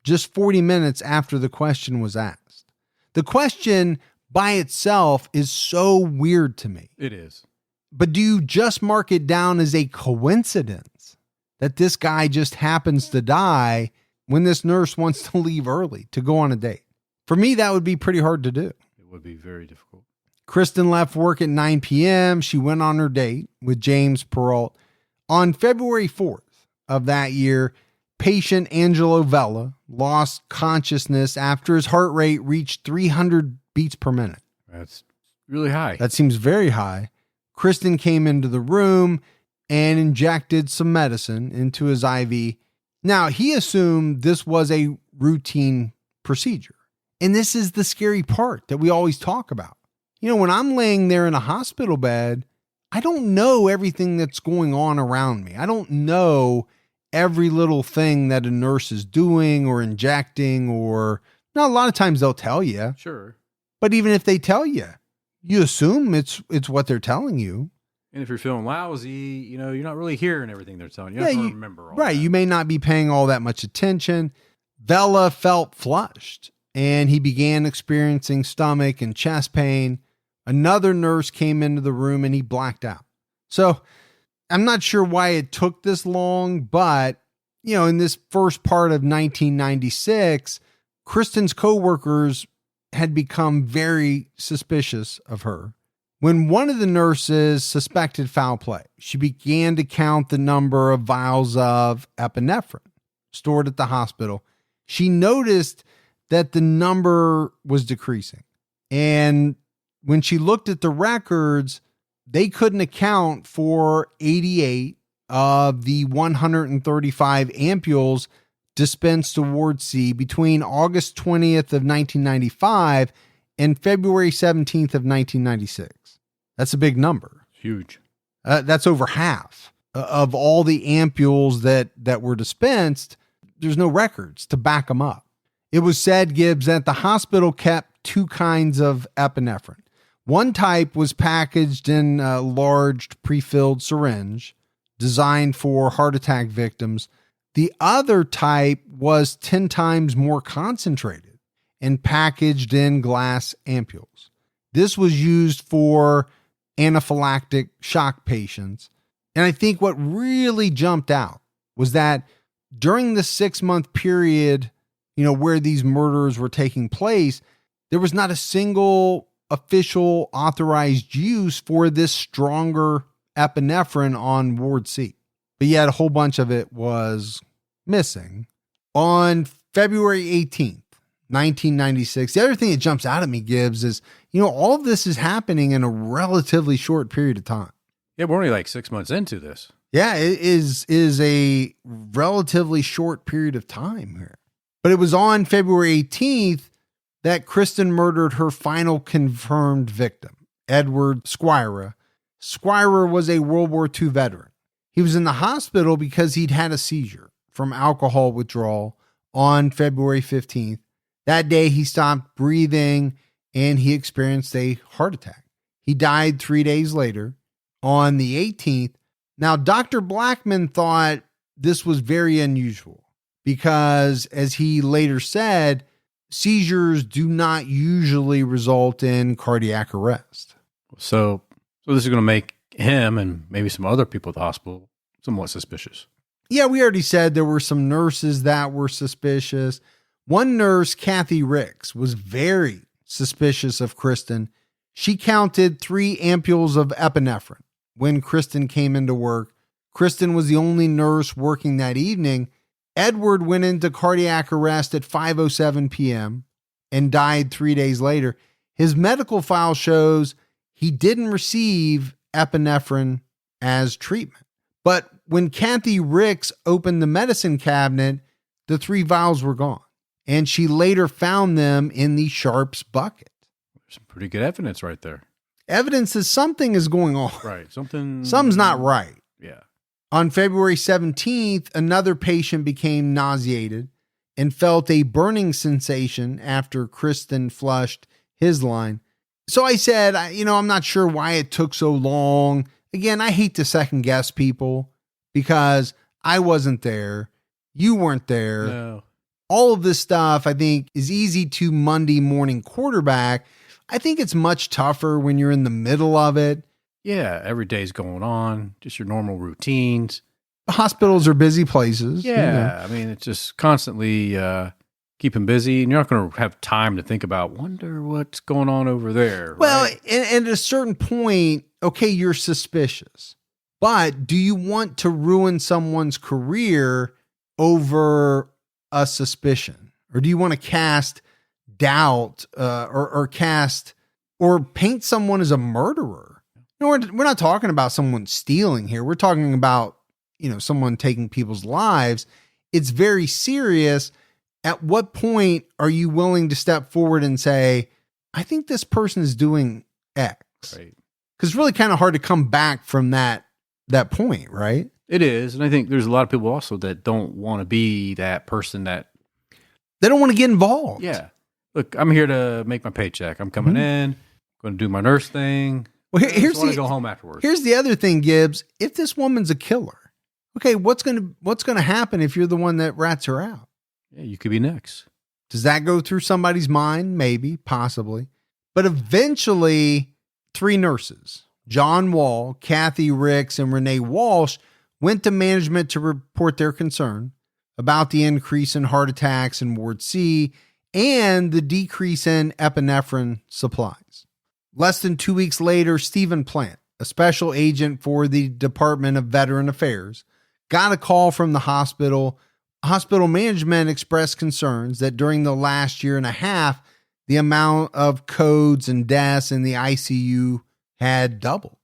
Speaker 1: just 40 minutes after the question was asked? The question by itself is so weird to me.
Speaker 2: It is.
Speaker 1: But do you just mark it down as a coincidence that this guy just happens to die when this nurse wants to leave early to go on a date? For me, that would be pretty hard to do.
Speaker 2: It would be very difficult.
Speaker 1: Kristen left work at 9 p.m. She went on her date with James Perrault. On February 4th of that year, patient Angelo Vella lost consciousness after his heart rate reached 300 beats per minute.
Speaker 2: That's really high.
Speaker 1: That seems very high. Kristen came into the room and injected some medicine into his IV. Now, he assumed this was a routine procedure. And this is the scary part that we always talk about. You know, when I'm laying there in a hospital bed, I don't know everything that's going on around me. I don't know every little thing that a nurse is doing or injecting, or now a lot of times they'll tell you.
Speaker 2: Sure.
Speaker 1: But even if they tell you, you assume it's what they're telling you.
Speaker 2: And if you're feeling lousy, you know, you're not really hearing everything they're telling you. You have to remember all
Speaker 1: right.
Speaker 2: that.
Speaker 1: You may not be paying all that much attention. Vella felt flushed and he began experiencing stomach and chest pain. Another nurse came into the room and he blacked out. So I'm not sure why it took this long, but, you know, in this first part of 1996, Kristen's coworkers had become very suspicious of her. When one of the nurses suspected foul play, she began to count the number of vials of epinephrine. stored at the hospital, she noticed that the number was decreasing. And when she looked at the records, they couldn't account for 88 of the 135 ampules dispensed to Ward C between August 20th of 1995 and February 17th of 1996. That's a big number.
Speaker 2: Huge.
Speaker 1: That's over half of all the ampules that were dispensed. There's no records to back them up. It was said, Gibbs, that the hospital kept two kinds of epinephrine. One type was packaged in a large pre-filled syringe designed for heart attack victims. The other type was 10 times more concentrated and packaged in glass ampules. This was used for anaphylactic shock patients. And I think what really jumped out was that during the 6-month period, where these murders were taking place, there was not a single official authorized use for this stronger epinephrine on Ward C. But yet a whole bunch of it was missing. On February 18th, 1996, the other thing that jumps out at me, Gibbs, is, all of this is happening in a relatively short period of time.
Speaker 2: Yeah, we're only like 6 months into this.
Speaker 1: Yeah, it is a relatively short period of time here. But it was on February 18th that Kristen murdered her final confirmed victim, Edward Squire. Squire was a World War II veteran. He was in the hospital because he'd had a seizure from alcohol withdrawal on February 15th. That day, he stopped breathing and he experienced a heart attack. He died 3 days later on the 18th. Now, Dr. Blackman thought this was very unusual because, as he later said, seizures do not usually result in cardiac arrest.
Speaker 2: So this is going to make him and maybe some other people at the hospital somewhat suspicious.
Speaker 1: Yeah, we already said there were some nurses that were suspicious. One nurse, Kathy Ricks, was very suspicious of Kristen. She counted 3 ampules of epinephrine when Kristen came into work. Kristen was the only nurse working that evening. Edward went into cardiac arrest at 5:07 p.m. and died 3 days later. His medical file shows he didn't receive epinephrine as treatment. But when Kathy Ricks opened the medicine cabinet, the 3 vials were gone. And she later found them in the Sharps bucket.
Speaker 2: There's some pretty good evidence right there.
Speaker 1: Evidence that something is going on.
Speaker 2: Right. Something's
Speaker 1: not right.
Speaker 2: Yeah.
Speaker 1: On February 17th, another patient became nauseated and felt a burning sensation after Kristen flushed his line. So I said, I'm not sure why it took so long. Again, I hate to second guess people because I wasn't there. You weren't there.
Speaker 2: No.
Speaker 1: All of this stuff, I think, is easy to Monday morning quarterback. I think it's much tougher when you're in the middle of it.
Speaker 2: Yeah, every day's going on, just your normal routines.
Speaker 1: Hospitals are busy places.
Speaker 2: Yeah, I mean, it's just constantly keeping busy, and you're not going to have time to think about, wonder what's going on over there.
Speaker 1: Well,
Speaker 2: right?
Speaker 1: and at a certain point, okay, you're suspicious, but do you want to ruin someone's career over a suspicion? Or do you want to cast doubt or paint someone as a murderer? No, we're not talking about someone stealing here. We're talking about, someone taking people's lives. It's very serious. At what point are you willing to step forward and say, I think this person is doing X?
Speaker 2: Right.
Speaker 1: Because it's really kind of hard to come back from that point, right?
Speaker 2: It is. And I think there's a lot of people also that don't want to be that person that
Speaker 1: they don't want to get involved.
Speaker 2: Yeah. Look, I'm here to make my paycheck. I'm coming in, going to do my nurse thing.
Speaker 1: Well,
Speaker 2: I just want to go home afterwards.
Speaker 1: Here's the other thing, Gibbs. If this woman's a killer, okay, what's gonna happen if you're the one that rats her out?
Speaker 2: Yeah, you could be next.
Speaker 1: Does that go through somebody's mind? Maybe, possibly. But eventually, 3 nurses, John Wall, Kathy Ricks, and Renee Walsh, went to management to report their concern about the increase in heart attacks in Ward C and the decrease in epinephrine supplies. Less than 2 weeks later, Stephen Plant, a special agent for the Department of Veteran Affairs, got a call from the hospital Hospital management expressed concerns that during the last year and a half, the amount of codes and deaths in the ICU had doubled.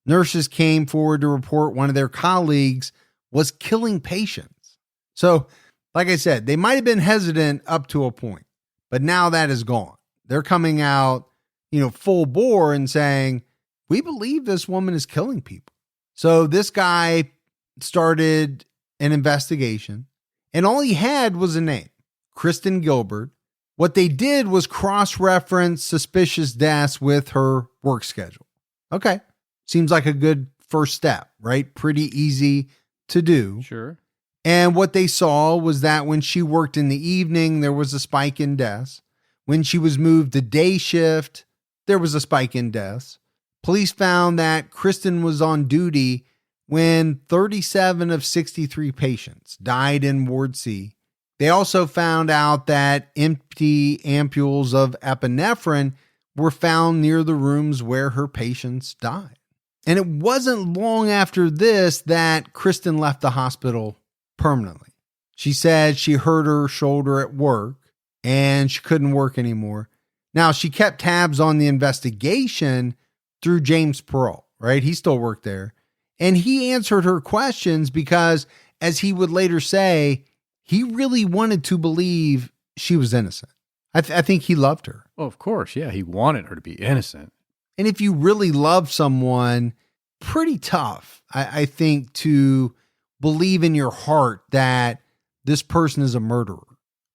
Speaker 1: Nurses came forward to report one of their colleagues was killing patients. So, like I said, they might have been hesitant up to a point, but now that is gone. They're coming out, full bore and saying, we believe this woman is killing people. So this guy started an investigation, and all he had was a name, Kristen Gilbert. What they did was cross-reference suspicious deaths with her work schedule. Okay. Seems like a good first step, right? Pretty easy to do.
Speaker 2: Sure.
Speaker 1: And what they saw was that when she worked in the evening, there was a spike in deaths. When she was moved to day shift, there was a spike in deaths. Police found that Kristen was on duty when 37 of 63 patients died in Ward C. They also found out that empty ampules of epinephrine were found near the rooms where her patients died. And it wasn't long after this that Kristen left the hospital permanently. She said she hurt her shoulder at work and she couldn't work anymore. Now, she kept tabs on the investigation through James Perrault, right? He still worked there. And he answered her questions because, as he would later say, he really wanted to believe she was innocent. I think he loved her.
Speaker 2: Well, of course. Yeah. He wanted her to be innocent.
Speaker 1: And if you really love someone, pretty tough, I think, to believe in your heart that this person is a murderer.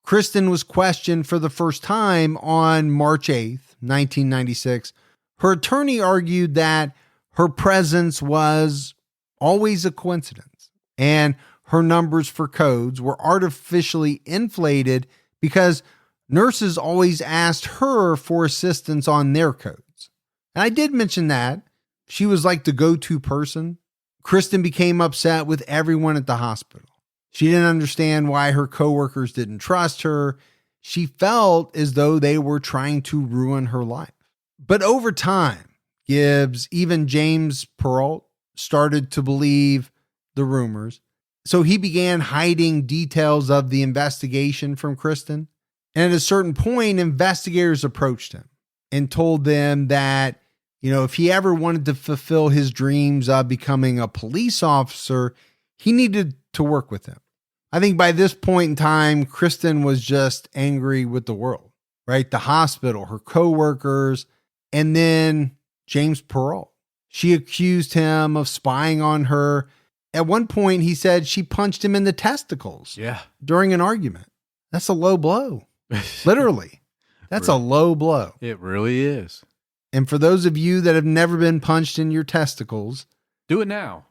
Speaker 1: Kristen was questioned for the first time on March 8th, 1996. Her attorney argued that her presence was always a coincidence, and her numbers for codes were artificially inflated because nurses always asked her for assistance on their codes. And I did mention that. She was like the go-to person. Kristen became upset with everyone at the hospital. She didn't understand why her coworkers didn't trust her. She felt as though they were trying to ruin her life. But over time, Gibbs, even James Perrault, started to believe the rumors. So he began hiding details of the investigation from Kristen. And at a certain point, investigators approached him and told them that, if he ever wanted to fulfill his dreams of becoming a police officer, he needed to work with them. I think by this point in time, Kristen was just angry with the world, right? The hospital, her coworkers, and then James Perrault. She accused him of spying on her. At one point, he said she punched him in the testicles during an argument. That's a low blow. Literally. That's a low blow.
Speaker 2: It really is.
Speaker 1: And for those of you that have never been punched in your testicles,
Speaker 2: do it now.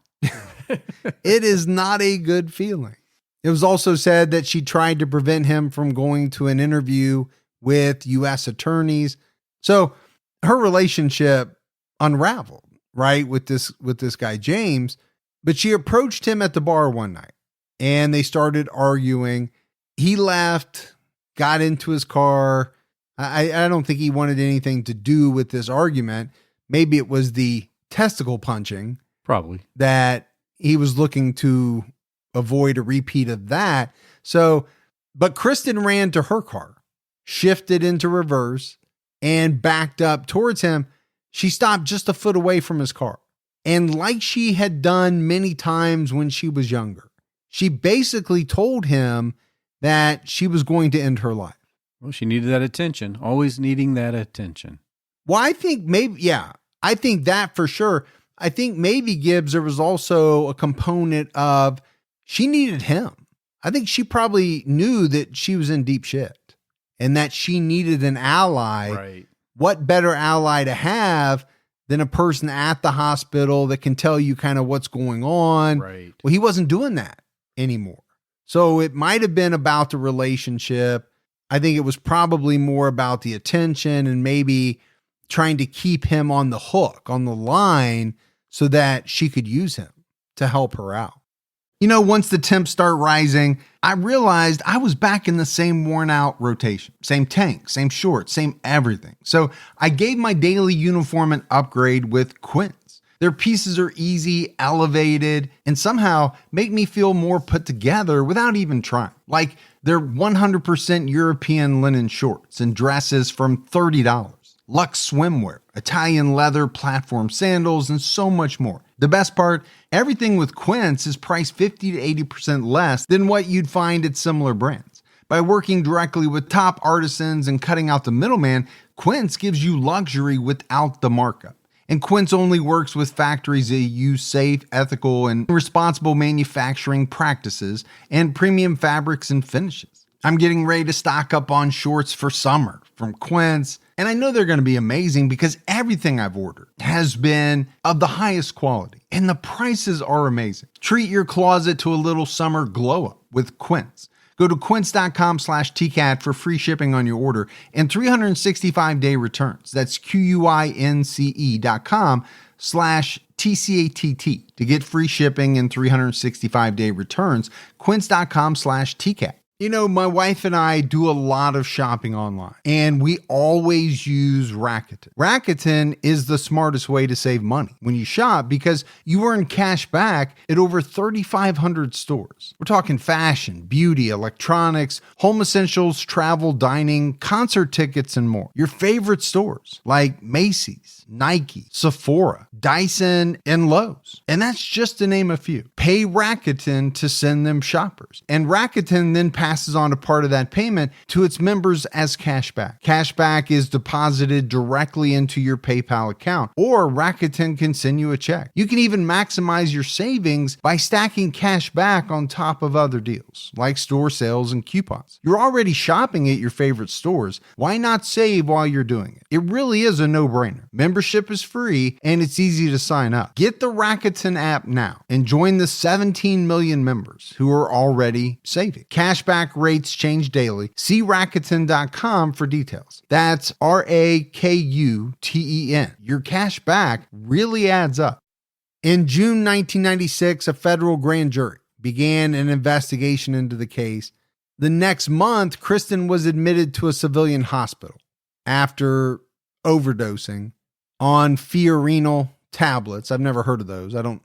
Speaker 1: It is not a good feeling. It was also said that she tried to prevent him from going to an interview with U.S. attorneys. So her relationship unraveled, right, with this guy, James. But she approached him at the bar one night and they started arguing. He left, got into his car. I don't think he wanted anything to do with this argument. Maybe it was the testicle punching.
Speaker 2: Probably.
Speaker 1: That he was looking to avoid a repeat of that. So, but Kristen ran to her car, shifted into reverse, and backed up towards him. She stopped just a foot away from his car. And like she had done many times when she was younger, she basically told him that she was going to end her life.
Speaker 2: Well, she needed that attention, always needing that attention.
Speaker 1: Well, I think maybe, I think that for sure. I think maybe Gibbs, there was also a component of she needed him. I think she probably knew that she was in deep shit and that she needed an ally.
Speaker 2: Right.
Speaker 1: What better ally to have than a person at the hospital that can tell you kind of what's going on?
Speaker 2: Right.
Speaker 1: Well, he wasn't doing that anymore. So it might have been about the relationship. I think it was probably more about the attention and maybe trying to keep him on the hook, on the line, so that she could use him to help her out. Once the temps start rising, I realized I was back in the same worn out rotation, same tank, same shorts, same everything. So I gave my daily uniform an upgrade with Quince. Their pieces are easy, elevated, and somehow make me feel more put together without even trying. Like their 100% European linen shorts and dresses from $30. Luxe swimwear, Italian leather platform sandals, and so much more. The best part, everything with Quince is priced 50 to 80% less than what you'd find at similar brands. By working directly with top artisans and cutting out the middleman, Quince gives you luxury without the markup. And Quince only works with factories that use safe, ethical, and responsible manufacturing practices and premium fabrics and finishes. I'm getting ready to stock up on shorts for summer from Quince, and I know they're going to be amazing because everything I've ordered has been of the highest quality, and the prices are amazing. Treat your closet to a little summer glow up with Quince. Go to quince.com/TCAT for free shipping on your order and 365-day returns. That's QUINCE.com/TCATT to get free shipping and 365-day returns. Quince.com/TCAT. You know, my wife and I do a lot of shopping online, and we always use Rakuten. Rakuten is the smartest way to save money when you shop because you earn cash back at over 3,500 stores. We're talking fashion, beauty, electronics, home essentials, travel, dining, concert tickets, and more. Your favorite stores like Macy's, Nike, Sephora, Dyson, and Lowe's. And that's just to name a few. Pay Rakuten to send them shoppers. And Rakuten then passes on a part of that payment to its members as cashback. Cashback is deposited directly into your PayPal account, or Rakuten can send you a check. You can even maximize your savings by stacking cash back on top of other deals, like store sales and coupons. You're already shopping at your favorite stores. Why not save while you're doing it? It really is a no-brainer. Membership is free, and it's easy to sign up. Get the Rakuten app now and join the 17 million members who are already saving. Cashback rates change daily. See Rakuten.com for details. That's Rakuten. Your cash back really adds up. In June 1996, a federal grand jury began an investigation into the case. The next month, Kristen was admitted to a civilian hospital after overdosing on Fiorenal tablets. I've never heard of those. To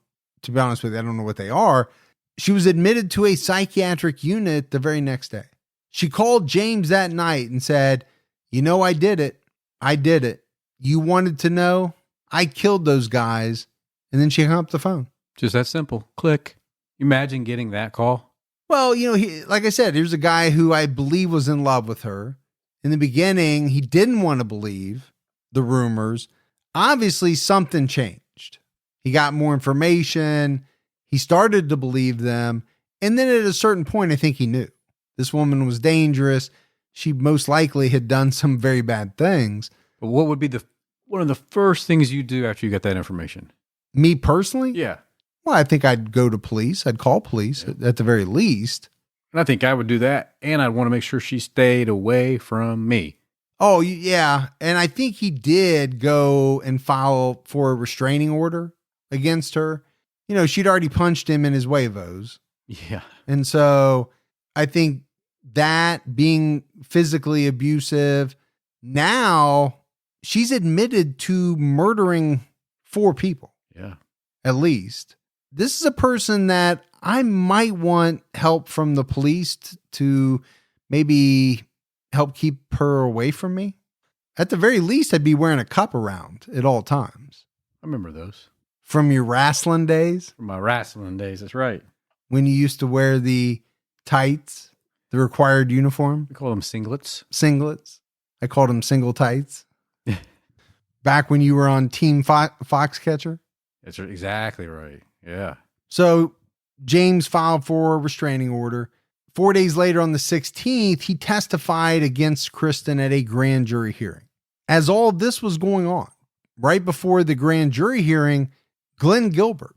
Speaker 1: be honest with you, I don't know what they are. She was admitted to a psychiatric unit the very next day. She called James that night and said, "You know, I did it. I did it. You wanted to know? I killed those guys." And then she hung up the phone.
Speaker 2: Just that simple. Click. Imagine getting that call.
Speaker 1: Well, you know, like I said, here's a guy who I believe was in love with her. In the beginning, he didn't want to believe the rumors. Obviously, something changed. He got more information. He started to believe them. And then at a certain point, I think he knew this woman was dangerous. She most likely had done some very bad things.
Speaker 2: But what would be one of the first things you do after you get that information?
Speaker 1: Me personally?
Speaker 2: Yeah.
Speaker 1: Well, I think I'd go to police. I'd call police at the very least.
Speaker 2: And I think I would do that. And I'd want to make sure she stayed away from me.
Speaker 1: Oh, yeah. And I think he did go and file for a restraining order against her. You know, she'd already punched him in his huevos.
Speaker 2: Yeah.
Speaker 1: And so I think that being physically abusive, now she's admitted to murdering 4 people.
Speaker 2: Yeah.
Speaker 1: At least. This is a person that I might want help from the police to maybe help keep her away from me. At the very least, I'd be wearing a cup around at all times.
Speaker 2: I remember those.
Speaker 1: From your wrestling days?
Speaker 2: From my wrestling days, that's right.
Speaker 1: When you used to wear the tights, the required uniform?
Speaker 2: We call them singlets.
Speaker 1: Singlets. I called them single tights. Back when you were on Team Foxcatcher?
Speaker 2: That's exactly right. Yeah.
Speaker 1: So James filed for a restraining order. 4 days later, on the 16th, he testified against Kristen at a grand jury hearing. As all of this was going on, right before the grand jury hearing, Glenn Gilbert,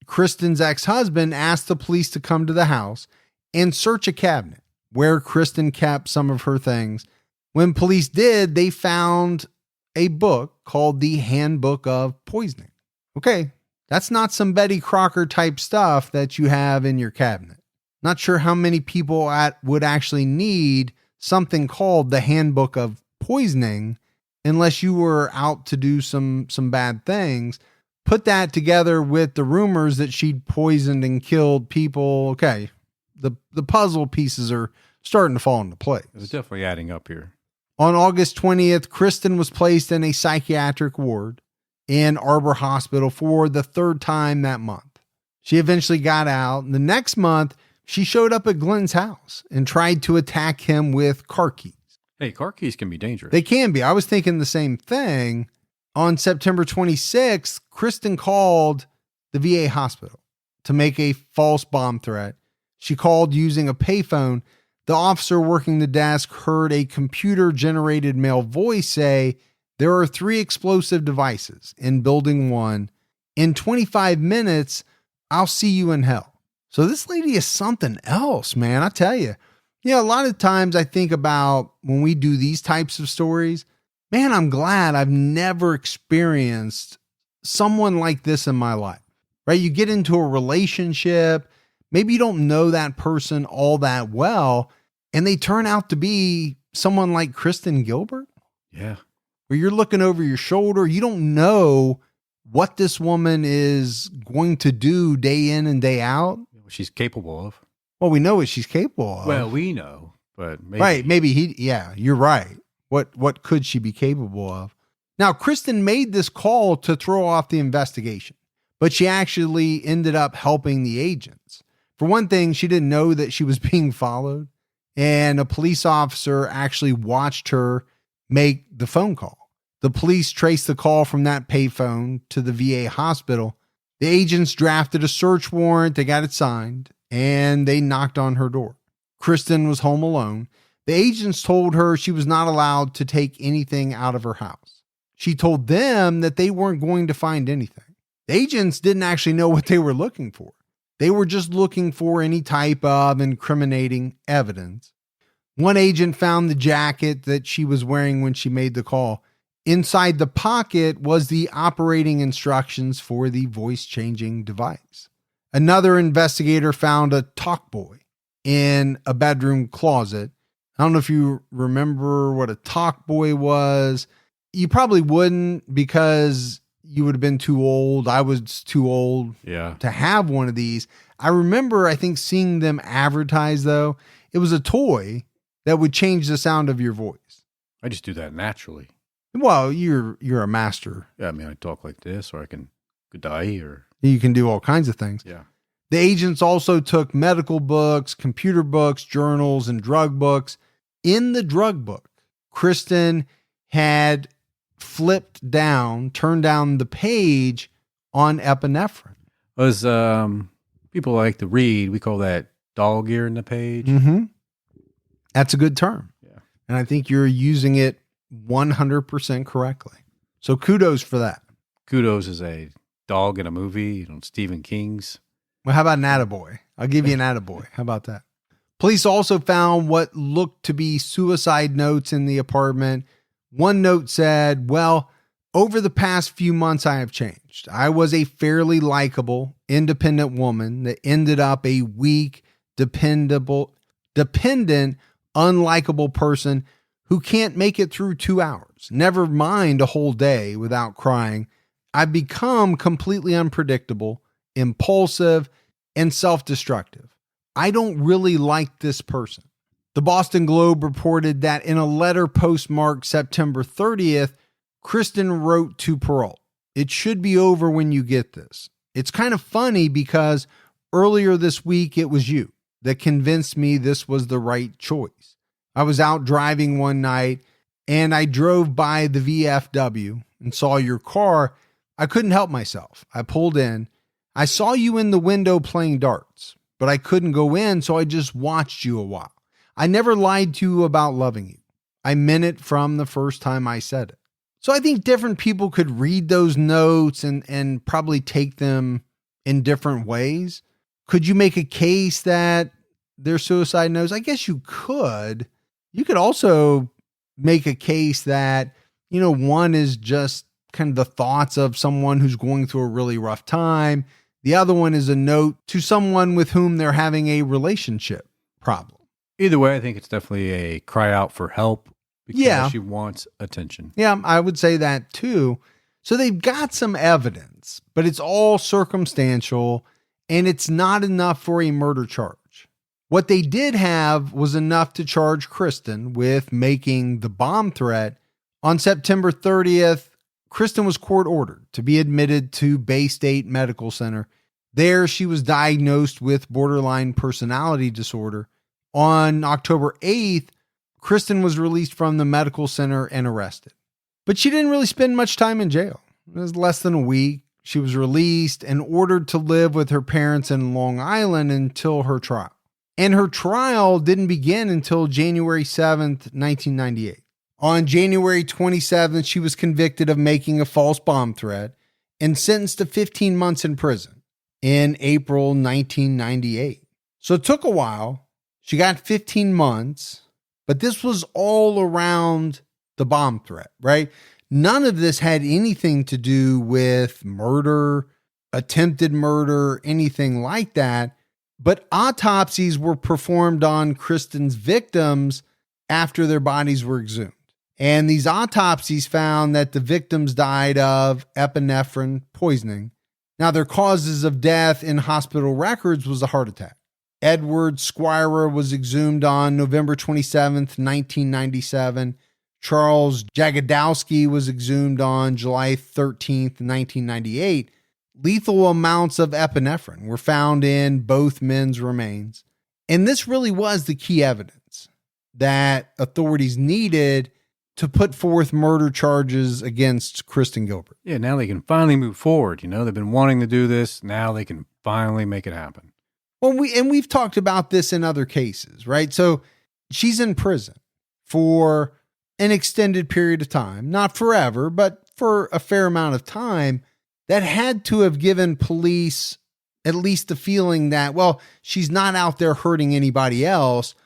Speaker 1: Kristen's ex-husband, asked the police to come to the house and search a cabinet where Kristen kept some of her things. When police did, they found a book called The Handbook of Poisoning. Okay, that's not some Betty Crocker type stuff that you have in your cabinet. Not sure how many people would actually need something called the Handbook of Poisoning unless you were out to do some bad things. Put that together with the rumors that she'd poisoned and killed people. Okay, the puzzle pieces are starting to fall into place.
Speaker 2: It's definitely adding up here.
Speaker 1: On August 20th, Kristen was placed in a psychiatric ward in Arbor Hospital for the third time that month. She eventually got out, and the next month, she showed up at Glenn's house and tried to attack him with car keys.
Speaker 2: Hey, car keys can be dangerous.
Speaker 1: They can be. I was thinking the same thing. On September 26th, Kristen called the VA hospital to make a false bomb threat. She called using a payphone. The officer working the desk heard a computer-generated male voice say, "There are 3 explosive devices in building 1. In 25 minutes, I'll see you in hell." So this lady is something else, man. I tell you. A lot of times I think about when we do these types of stories, man, I'm glad I've never experienced someone like this in my life, right? You get into a relationship, maybe you don't know that person all that well, and they turn out to be someone like Kristen Gilbert.
Speaker 2: Yeah.
Speaker 1: Where you're looking over your shoulder. You don't know what this woman is going to do day in and day out.
Speaker 2: What she's capable of.
Speaker 1: Well, we know what she's capable of.
Speaker 2: Well, we know, but maybe.
Speaker 1: Right. Maybe you're right. What could she be capable of? Now, Kristen made this call to throw off the investigation, but she actually ended up helping the agents. For one thing, she didn't know that she was being followed, and a police officer actually watched her make the phone call. The police traced the call from that payphone to the VA hospital. The agents drafted a search warrant, they got it signed, and they knocked on her door. Kristen was home alone. The agents told her she was not allowed to take anything out of her house. She told them that they weren't going to find anything. The agents didn't actually know what they were looking for. They were just looking for any type of incriminating evidence. One agent found the jacket that she was wearing when she made the call. Inside the pocket was the operating instructions for the voice-changing device. Another investigator found a talk boy in a bedroom closet. I don't know if you remember what a talk boy was. You probably wouldn't because you would have been too old. I was too old to have one of these. I remember, I think, seeing them advertised, though. It was a toy that would change the sound of your voice.
Speaker 2: I just do that naturally.
Speaker 1: Well, you're a master.
Speaker 2: Yeah, I mean, I talk like this, or I can good die, or
Speaker 1: you can do all kinds of things.
Speaker 2: Yeah.
Speaker 1: The agents also took medical books, computer books, journals, and drug books. In the drug book, Kristen had turned down the page on epinephrine.
Speaker 2: As people like to read, we call that dog ear in the page.
Speaker 1: Mm-hmm. That's a good term.
Speaker 2: Yeah.
Speaker 1: And I think you're using it 100% correctly. So kudos for that.
Speaker 2: Kudos is a dog in a movie, Stephen King's.
Speaker 1: Well, how about an attaboy? I'll give you an attaboy. How about that? Police also found what looked to be suicide notes in the apartment. One note said, "Well, over the past few months, I have changed. I was a fairly likable, independent woman that ended up a weak, dependent, unlikable person who can't make it through 2 hours, never mind a whole day without crying. I've become completely unpredictable, impulsive, and self-destructive. I don't really like this person." The Boston Globe reported that in a letter postmarked September 30th, Kristen wrote to Peralt, "It should be over when you get this. It's kind of funny because earlier this week it was you that convinced me this was the right choice. I was out driving one night and I drove by the VFW and saw your car. I couldn't help myself. I pulled in. I saw you in the window playing darts, but I couldn't go in, so I just watched you a while. I never lied to you about loving you. I meant it from the first time I said it." So I think different people could read those notes and probably take them in different ways. Could you make a case that they're suicide notes? I guess you could. You could also make a case that, one is just kind of the thoughts of someone who's going through a really rough time. The other one is a note to someone with whom they're having a relationship problem.
Speaker 2: Either way, I think it's definitely a cry out for help because she wants attention.
Speaker 1: Yeah, I would say that too. So they've got some evidence, but it's all circumstantial and it's not enough for a murder charge. What they did have was enough to charge Kristen with making the bomb threat. On September 30th, Kristen was court ordered to be admitted to Bay State Medical Center. There, she was diagnosed with borderline personality disorder. On October 8th, Kristen was released from the medical center and arrested. But she didn't really spend much time in jail. It was less than a week. She was released and ordered to live with her parents in Long Island until her trial. And her trial didn't begin until January 7th, 1998. On January 27th, she was convicted of making a false bomb threat and sentenced to 15 months in prison in April 1998. So it took a while. She got 15 months, but this was all around the bomb threat, right? None of this had anything to do with murder, attempted murder, anything like that. But autopsies were performed on Kristen's victims after their bodies were exhumed. And these autopsies found that the victims died of epinephrine poisoning. Now, their causes of death in hospital records was a heart attack. Edward Squire was exhumed on November 27th, 1997. Charles Jagodowski was exhumed on July 13th, 1998. Lethal amounts of epinephrine were found in both men's remains. And this really was the key evidence that authorities needed to put forth murder charges against Kristen Gilbert.
Speaker 2: Yeah, now they can finally move forward. You know, they've been wanting to do this. Now they can finally make it happen.
Speaker 1: Well, we've talked about this in other cases, right? So she's in prison for an extended period of time, not forever, but for a fair amount of time. That had to have given police at least the feeling that, well, she's not out there hurting anybody else.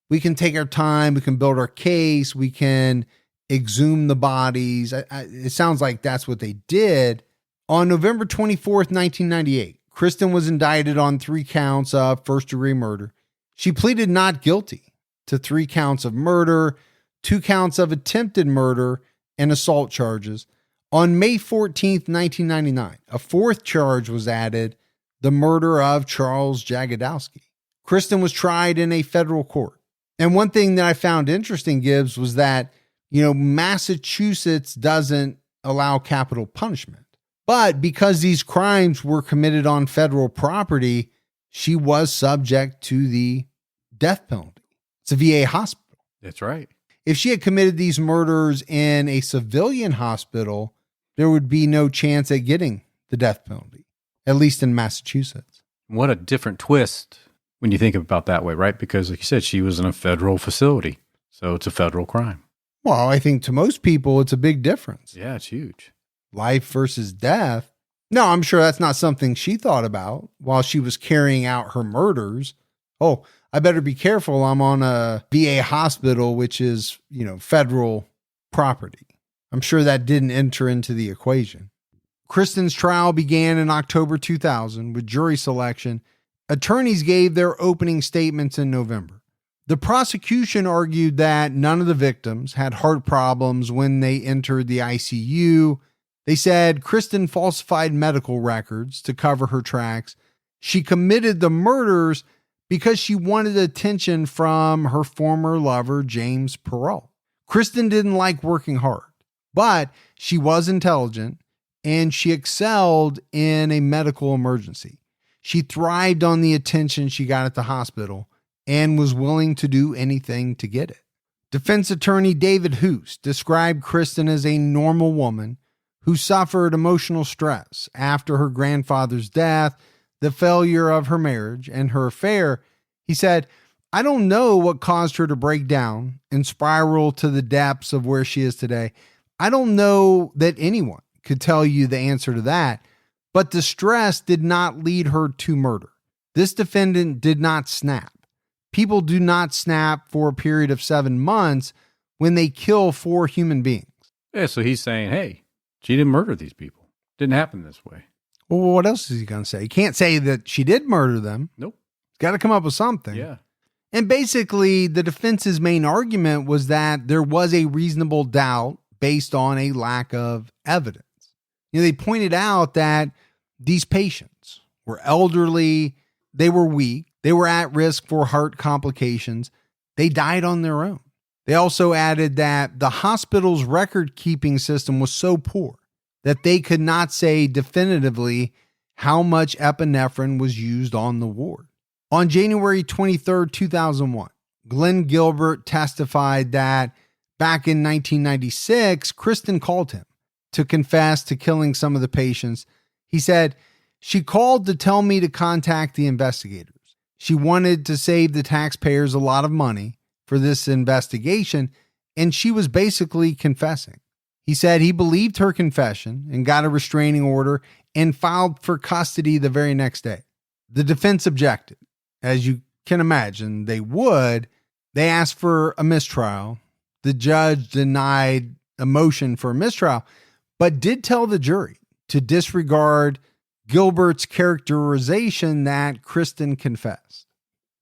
Speaker 1: We can take our time. We can build our case. We can exhume the bodies. It sounds like that's what they did. On November 24th, 1998, Kristen was indicted on 3 counts of first-degree murder. She pleaded not guilty to 3 counts of murder, 2 counts of attempted murder, and assault charges. On May 14th, 1999, a 4th charge was added, the murder of Charles Jagodowski. Kristen was tried in a federal court. And one thing that I found interesting, Gibbs, was that, Massachusetts doesn't allow capital punishment. But because these crimes were committed on federal property, she was subject to the death penalty. It's a VA hospital.
Speaker 2: That's right.
Speaker 1: If she had committed these murders in a civilian hospital, there would be no chance at getting the death penalty, at least in Massachusetts.
Speaker 2: What a different twist when you think about it that way, right? Because like you said, she was in a federal facility, so it's a federal crime.
Speaker 1: Well, I think to most people, it's a big difference.
Speaker 2: Yeah, it's huge.
Speaker 1: Life versus death. No, I'm sure that's not something she thought about while she was carrying out her murders. Oh, I better be careful. I'm on a VA hospital, which is, federal property. I'm sure that didn't enter into the equation. Kristen's trial began in October 2000 with jury selection. Attorneys gave their opening statements in November. The prosecution argued that none of the victims had heart problems when they entered the ICU. They said Kristen falsified medical records to cover her tracks. She committed the murders because she wanted attention from her former lover, James Perrault. Kristen didn't like working hard, but she was intelligent and she excelled in a medical emergency. She thrived on the attention she got at the hospital and was willing to do anything to get it. Defense attorney David Hoos described Kristen as a normal woman who suffered emotional stress after her grandfather's death, the failure of her marriage, and her affair. He said, I don't know what caused her to break down and spiral to the depths of where she is today. I don't know that anyone could tell you the answer to that, but the stress did not lead her to murder. This defendant did not snap. People do not snap for a period of 7 months when they kill 4 human beings.
Speaker 2: Yeah, so he's saying, hey, she didn't murder these people. Didn't happen this way.
Speaker 1: Well, what else is he going to say? He can't say that she did murder them.
Speaker 2: Nope.
Speaker 1: He's got to come up with something.
Speaker 2: Yeah.
Speaker 1: And basically, the defense's main argument was that there was a reasonable doubt based on a lack of evidence. They pointed out that these patients were elderly, they were weak, they were at risk for heart complications. They died on their own. They also added that the hospital's record-keeping system was so poor that they could not say definitively how much epinephrine was used on the ward. On January 23, 2001, Glenn Gilbert testified that back in 1996, Kristen called him to confess to killing some of the patients. He said, "She called to tell me to contact the investigators. She wanted to save the taxpayers a lot of money for this investigation, and she was basically confessing." He said he believed her confession and got a restraining order and filed for custody the very next day. The defense objected. As you can imagine, they would. They asked for a mistrial. The judge denied a motion for a mistrial, but did tell the jury to disregard Gilbert's characterization that Kristen confessed.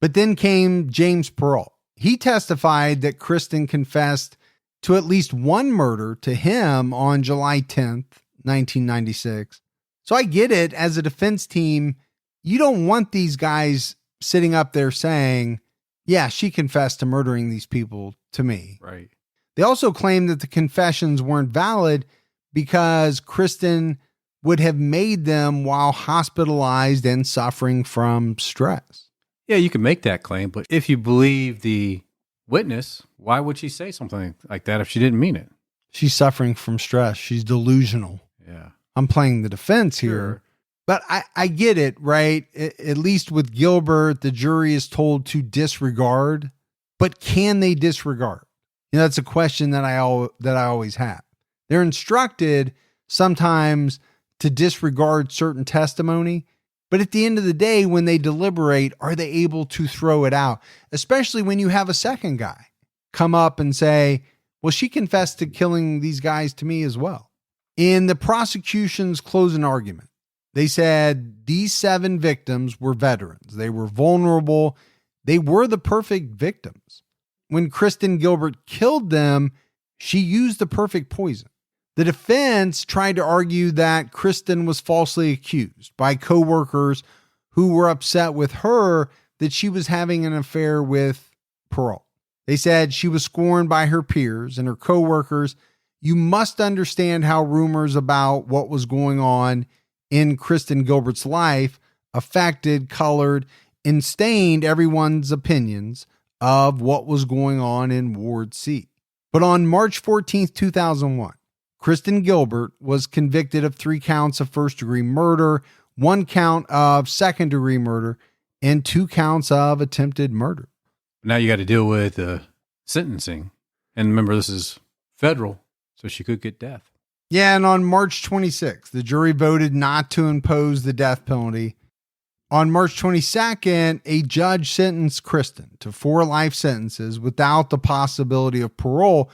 Speaker 1: But then came James Perrault. He testified that Kristen confessed to at least one murder to him on July 10th, 1996. So I get it. As a defense team, you don't want these guys sitting up there saying, "Yeah, she confessed to murdering these people to me."
Speaker 2: Right.
Speaker 1: They also claimed that the confessions weren't valid because Kristen would have made them while hospitalized and suffering from stress.
Speaker 2: Yeah, you can make that claim, but if you believe the witness, why would she say something like that if she didn't mean it?
Speaker 1: She's suffering from stress. She's delusional.
Speaker 2: Yeah.
Speaker 1: I'm playing the defense here.
Speaker 2: Sure.
Speaker 1: But I get it, right? At least with Gilbert, the jury is told to disregard. But can they disregard? That's a question that I always have. They're instructed sometimes to disregard certain testimony, but at the end of the day, when they deliberate, are they able to throw it out? Especially when you have a second guy come up and say, "Well, she confessed to killing these guys to me as well." In the prosecution's closing argument, they said these 7 victims were veterans. They were vulnerable. They were the perfect victims. When Kristen Gilbert killed them, she used the perfect poison. The defense tried to argue that Kristen was falsely accused by coworkers who were upset with her that she was having an affair with Perrault. They said she was scorned by her peers and her coworkers. You must understand how rumors about what was going on in Kristen Gilbert's life affected, colored, and stained everyone's opinions of what was going on in Ward C. But on March 14th, 2001, Kristen Gilbert was convicted of 3 counts of first-degree murder, 1 count of second-degree murder, and 2 counts of attempted murder.
Speaker 2: Now you got to deal with sentencing. And remember, this is federal, so she could get death.
Speaker 1: Yeah, and on March 26th, the jury voted not to impose the death penalty. On March 22nd, a judge sentenced Kristen to 4 life sentences without the possibility of parole,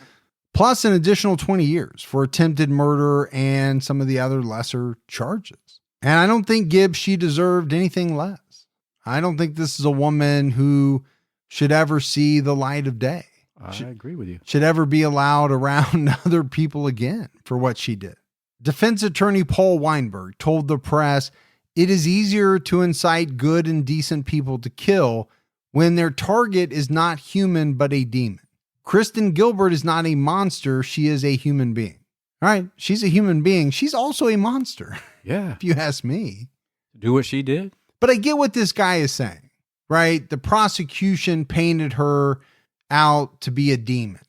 Speaker 1: plus an additional 20 years for attempted murder and some of the other lesser charges. And I don't think she deserved anything less. I don't think this is a woman who should ever see the light of day.
Speaker 2: I agree with you.
Speaker 1: Should ever be allowed around other people again for what she did. Defense attorney Paul Weinberg told the press, "It is easier to incite good and decent people to kill when their target is not human but a demon. Kristen Gilbert is not a monster. She is a human being." All right, she's a human being. She's also a monster.
Speaker 2: Yeah.
Speaker 1: If you ask me.
Speaker 2: Do what she did.
Speaker 1: But I get what this guy is saying, right? The prosecution painted her out to be a demon.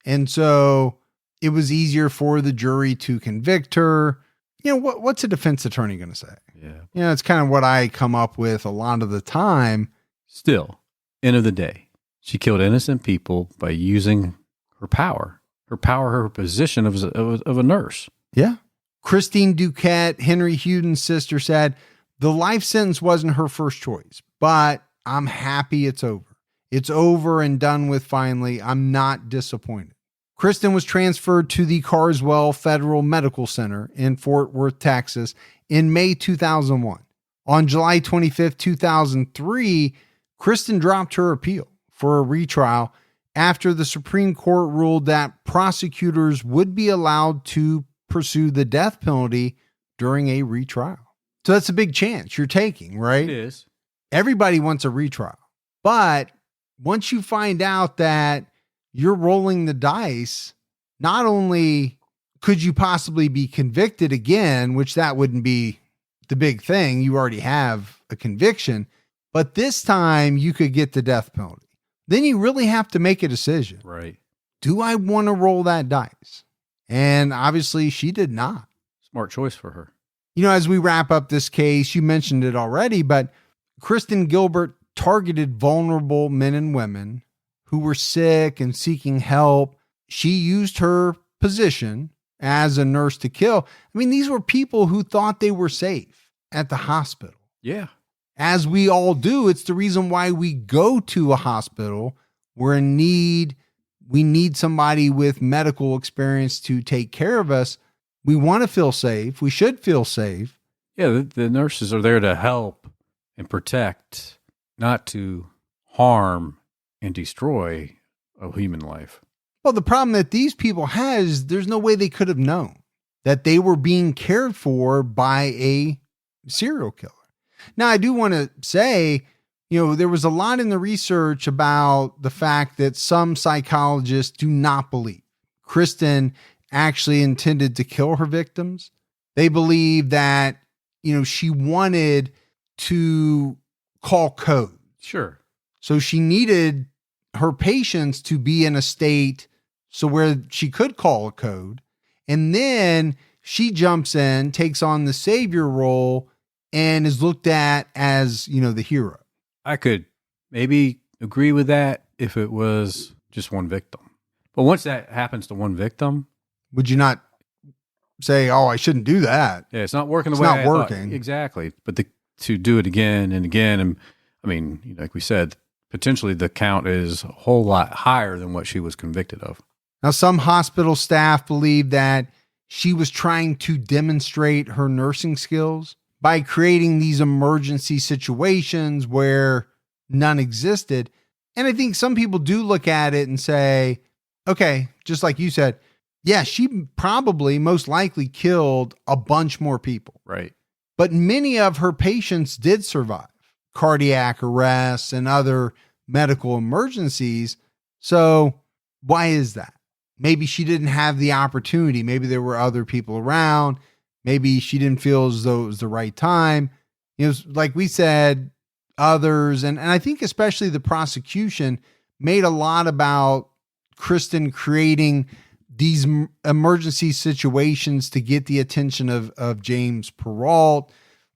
Speaker 1: And so it was easier for the jury to convict her. What's a defense attorney going to say?
Speaker 2: Yeah.
Speaker 1: It's kind of what I come up with a lot of the time.
Speaker 2: Still, end of the day, she killed innocent people by using her power, her position of a nurse.
Speaker 1: Yeah. Christine Duquette, Henry Houghton's sister, said the life sentence wasn't her first choice, but I'm happy it's over. It's over and done with finally. I'm not disappointed. Kristen was transferred to the Carswell Federal Medical Center in Fort Worth, Texas in May 2001. On July 25th, 2003, Kristen dropped her appeal for a retrial after the Supreme Court ruled that prosecutors would be allowed to pursue the death penalty during a retrial. So that's a big chance you're taking, right?
Speaker 2: It is.
Speaker 1: Everybody wants a retrial. But once you find out that you're rolling the dice, not only could you possibly be convicted again, which that wouldn't be the big thing. You already have a conviction, but this time you could get the death penalty. Then you really have to make a decision.
Speaker 2: Right.
Speaker 1: Do I want to roll that dice? And obviously she did not.
Speaker 2: Smart choice for her.
Speaker 1: You know, as we wrap up this case, you mentioned it already, but Kristen Gilbert targeted vulnerable men and women who were sick and seeking help. She used her position as a nurse to kill. I mean, these were people who thought they were safe at the hospital.
Speaker 2: Yeah.
Speaker 1: As we all do. It's the reason why we go to a hospital. We're in need. We need somebody with medical experience to take care of us. We want to feel safe. We should feel safe.
Speaker 2: Yeah, the nurses are there to help and protect, not to harm and destroy a human life.
Speaker 1: Well, the problem that these people had is there's no way they could have known that they were being cared for by a serial killer. Now, I do want to say, you know, there was a lot in the research about the fact that some psychologists do not believe Kristen actually intended to kill her victims. They believe that, you know, she wanted to call code.
Speaker 2: Sure.
Speaker 1: So she needed her patients to be in a state so where she could call a code. And then she jumps in, takes on the savior role, and is looked at as, you know, the hero.
Speaker 2: I could maybe agree with that if it was just one victim. But once that happens to one victim,
Speaker 1: would you not say, oh, I shouldn't do that?
Speaker 2: Yeah, it's not working the
Speaker 1: it's
Speaker 2: way
Speaker 1: not
Speaker 2: I
Speaker 1: working.
Speaker 2: thought. Exactly. But to do it again and again, and I mean, you know, like we said, potentially the count is a whole lot higher than what she was convicted of.
Speaker 1: Now, some hospital staff believe that she was trying to demonstrate her nursing skills by creating these emergency situations where none existed. And I think some people do look at it and say, okay, just like you said, yeah, she probably most likely killed a bunch more people.
Speaker 2: Right.
Speaker 1: But many of her patients did survive cardiac arrests and other medical emergencies. So why is that? Maybe she didn't have the opportunity. Maybe there were other people around. Maybe she didn't feel as though it was the right time. You know, like we said, others, and I think especially the prosecution made a lot about Kristen creating these emergency situations to get the attention of James Perrault.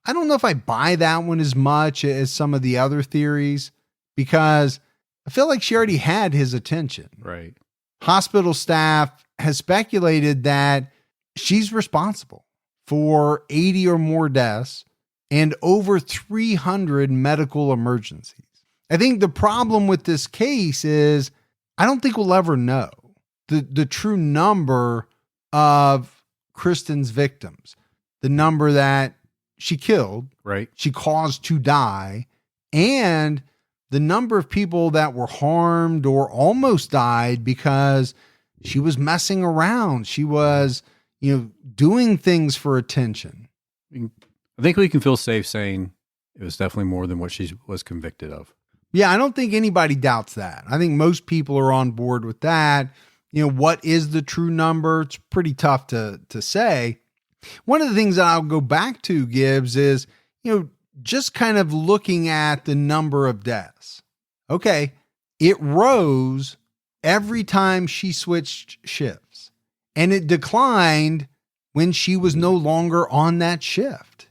Speaker 1: I don't know if I buy that one as much as some of the other theories, because I feel like she already had his attention.
Speaker 2: Right.
Speaker 1: Hospital staff has speculated that she's responsible for 80 or more deaths and over 300 medical emergencies. I think the problem with this case is I don't think we'll ever know the true number of Kristen's victims, the number that she killed,
Speaker 2: right,
Speaker 1: she caused to die, and the number of people that were harmed or almost died because she was messing around. She was, you know, doing things for attention.
Speaker 2: I think we can feel safe saying it was definitely more than what she was convicted of.
Speaker 1: Yeah, I don't think anybody doubts that. I think most people are on board with that. You know, what is the true number? It's pretty tough to say. One of the things that I'll go back to, Gibbs, is, you know, just kind of looking at the number of deaths. Okay, it rose every time she switched shifts, and it declined when she was no longer on that shift.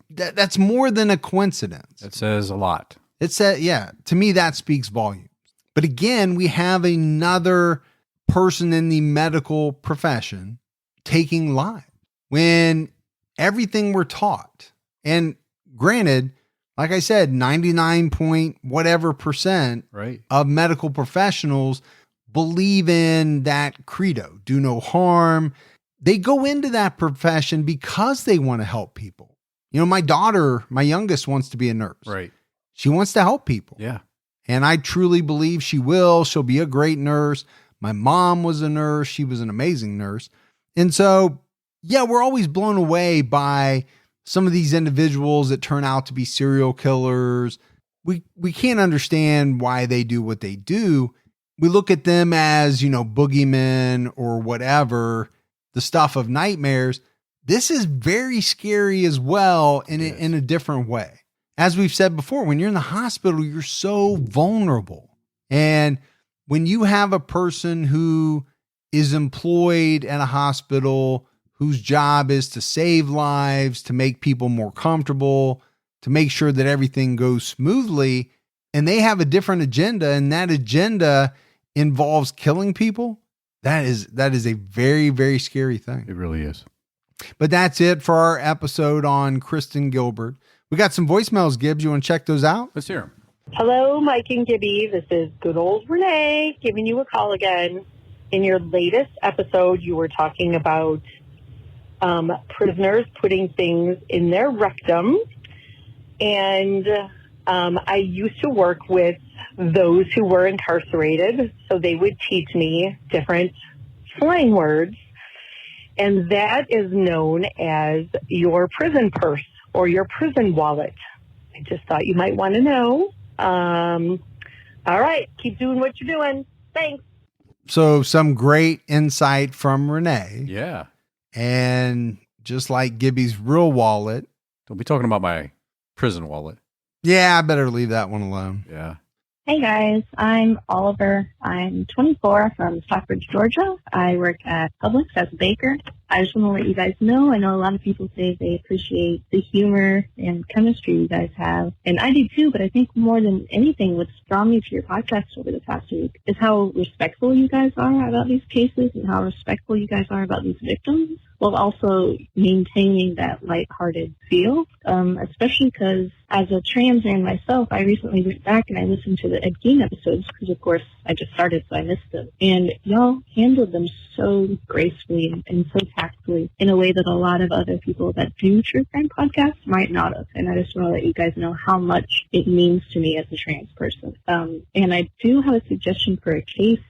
Speaker 1: That's more than a coincidence.
Speaker 2: That says a lot.
Speaker 1: It said, yeah, to me, that speaks volumes. But again, we have another person in the medical profession taking lives when everything we're taught. And granted, like I said, 99 point whatever percent
Speaker 2: right.
Speaker 1: of medical professionals believe in that credo, do no harm. They go into that profession because they want to help people. You know, my daughter, my youngest, wants to be a nurse.
Speaker 2: Right.
Speaker 1: She wants to help people.
Speaker 2: Yeah.
Speaker 1: And I truly believe she will. She'll be a great nurse. My mom was a nurse. She was an amazing nurse. And so yeah, we're always blown away by some of these individuals that turn out to be serial killers. We can't understand why they do what they do. We look at them as, boogeymen or whatever, the stuff of nightmares. This is very scary as well in a different way. As we've said before, when you're in the hospital, you're so vulnerable. And when you have a person who is employed at a hospital, whose job is to save lives, to make people more comfortable, to make sure that everything goes smoothly, and they have a different agenda, and that agenda involves killing people, that is a very, very scary thing.
Speaker 2: It really is.
Speaker 1: But that's it for our episode on Kristen Gilbert. We got some voicemails, Gibbs. You want to check those out?
Speaker 2: Let's hear them.
Speaker 3: Hello, Mike and Gibby. This is good old Renee giving you a call again. In your latest episode, you were talking about prisoners putting things in their rectum. And I used to work with those who were incarcerated, so they would teach me different slang words. And that is known as your prison purse or your prison wallet. I just thought you might want to know. All right, keep doing what you're doing. Thanks.
Speaker 1: So some great insight from Renee.
Speaker 2: Yeah.
Speaker 1: And just like Gibby's real wallet.
Speaker 2: Don't be talking about my prison wallet.
Speaker 1: Yeah, I better leave that one alone.
Speaker 2: Yeah.
Speaker 4: Hey guys, I'm Oliver. I'm 24 from Stockbridge, Georgia. I work at Publix as a baker. I just want to let you guys know, I know a lot of people say they appreciate the humor and chemistry you guys have. And I do too, but I think more than anything, what's drawn me to your podcast over the past week is how respectful you guys are about these cases and how respectful you guys are about these victims, while also maintaining that lighthearted feel, especially because as a trans man myself, I recently went back and I listened to the Ed Gein episodes because, of course, I just started, so I missed them. And y'all handled them so gracefully and so tactfully in a way that a lot of other people that do true crime podcasts might not have. And I just want to let you guys know how much it means to me as a trans person. And I do have a suggestion for a case.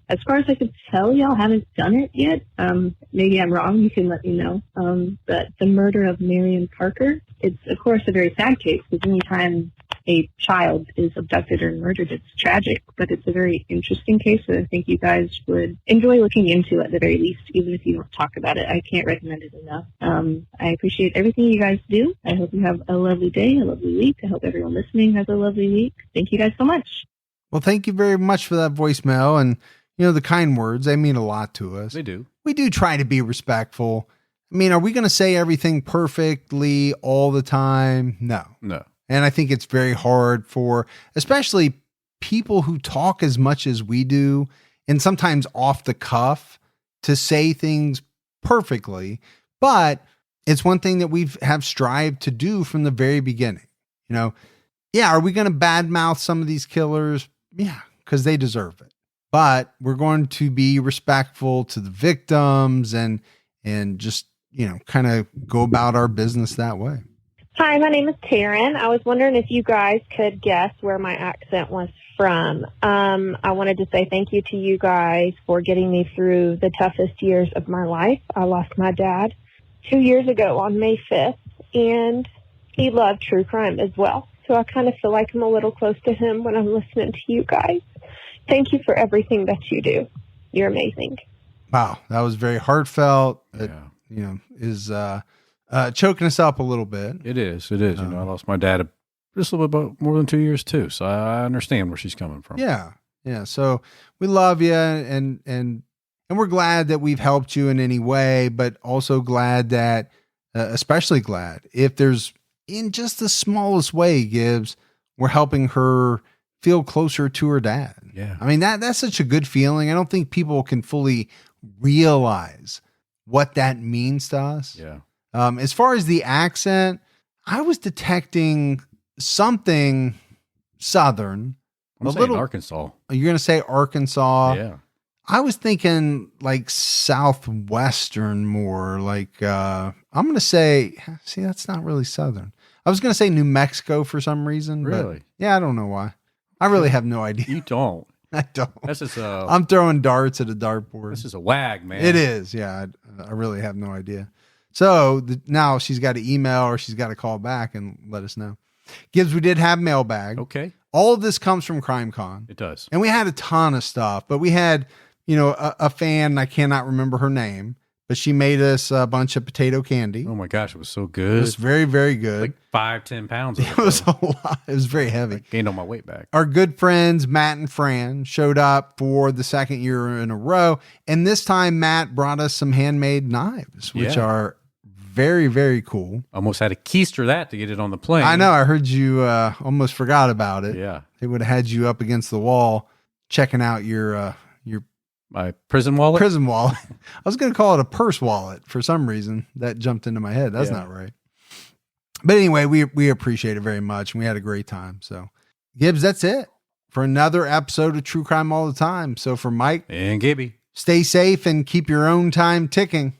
Speaker 4: As far as I could tell, y'all haven't done it yet. Maybe I'm wrong. You can let me know. But the murder of Marion Parker, it's, of course, a very sad case because anytime a child is abducted or murdered, it's tragic, but it's a very interesting case that I think you guys would enjoy looking into at the very least, even if you don't talk about it. I can't recommend it enough. I appreciate everything you guys do. I hope you have a lovely day, a lovely week. I hope everyone listening has a lovely week. Thank you guys so much.
Speaker 1: Well, thank you very much for that voicemail. And, the kind words, they mean a lot to us.
Speaker 2: They do.
Speaker 1: We do try to be respectful. I mean, are we going to say everything perfectly all the time? No. And I think it's very hard for, especially people who talk as much as we do, and sometimes off the cuff, to say things perfectly. But it's one thing that have strived to do from the very beginning. Are we going to badmouth some of these killers? Yeah, because they deserve it. But we're going to be respectful to the victims and just, kind of go about our business that way.
Speaker 5: Hi, my name is Taryn. I was wondering if you guys could guess where my accent was from. I wanted to say thank you to you guys for getting me through the toughest years of my life. I lost my dad 2 years ago on May 5th, and he loved true crime as well. So I kind of feel like I'm a little close to him when I'm listening to you guys. Thank you for everything that you do. You're amazing.
Speaker 1: Wow, that was very heartfelt.
Speaker 2: Yeah.
Speaker 1: It, is choking us up a little bit.
Speaker 2: It is. I lost my dad just a little bit more than 2 years too. So I understand where she's coming from.
Speaker 1: Yeah. So we love you and we're glad that we've helped you in any way, but also glad that, especially glad if there's in just the smallest way, Gibbs, we're helping her feel closer to her dad.
Speaker 2: Yeah.
Speaker 1: I mean, that's such a good feeling. I don't think people can fully realize what that means to us.
Speaker 2: Yeah.
Speaker 1: As far as the accent, I was detecting something Southern.
Speaker 2: I'm saying Arkansas.
Speaker 1: You're going to say Arkansas.
Speaker 2: Yeah.
Speaker 1: I was thinking like Southwestern more like, I'm going to say, see, that's not really Southern. I was going to say New Mexico for some reason.
Speaker 2: Really?
Speaker 1: But yeah, I don't know why. I really have no idea.
Speaker 2: You don't.
Speaker 1: I don't.
Speaker 2: That's just
Speaker 1: I'm throwing darts at a dartboard.
Speaker 2: This is a wag, man.
Speaker 1: It is. Yeah. I really have no idea. So now she's got to email or she's got to call back and let us know. Gibbs, we did have mailbag.
Speaker 2: Okay.
Speaker 1: All of this comes from CrimeCon.
Speaker 2: It does.
Speaker 1: And we had a ton of stuff, but we had, a fan, I cannot remember her name, but she made us a bunch of potato candy.
Speaker 2: Oh my gosh, it was so
Speaker 1: It
Speaker 2: good.
Speaker 1: was very, very good.
Speaker 2: Like 5-10 pounds of
Speaker 1: It was a lot. It was very heavy.
Speaker 2: I gained on my weight back.
Speaker 1: Our good friends, Matt and Fran, showed up for the second year in a row. And this time, Matt brought us some handmade knives, which are very, very cool.
Speaker 2: Almost had to keister that to get it on the plane.
Speaker 1: I know. I heard you almost forgot about it.
Speaker 2: Yeah.
Speaker 1: They would have had you up against the wall checking out your
Speaker 2: My prison wallet?
Speaker 1: prison wallet. I was going to call it a purse wallet for some reason. That jumped into my head. That's not right. But anyway, we appreciate it very much. And we had a great time. So, Gibbs, that's it for another episode of True Crime All the Time. So for Mike
Speaker 2: And Gibby.
Speaker 1: stay safe and keep your own time ticking.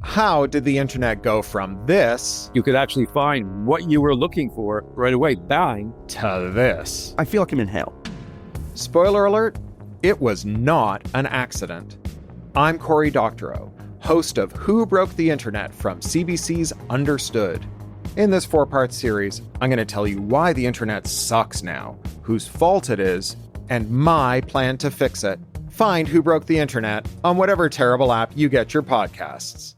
Speaker 6: How did the internet go from this
Speaker 7: You could actually find what you were looking for right away, bang.
Speaker 6: to this?
Speaker 8: I feel like I'm in hell.
Speaker 6: Spoiler alert, it was not an accident. I'm Cory Doctorow, host of Who Broke the Internet from CBC's Understood. In this 4-part series, I'm going to tell you why the internet sucks now, whose fault it is, and my plan to fix it. Find Who Broke the Internet on whatever terrible app you get your podcasts.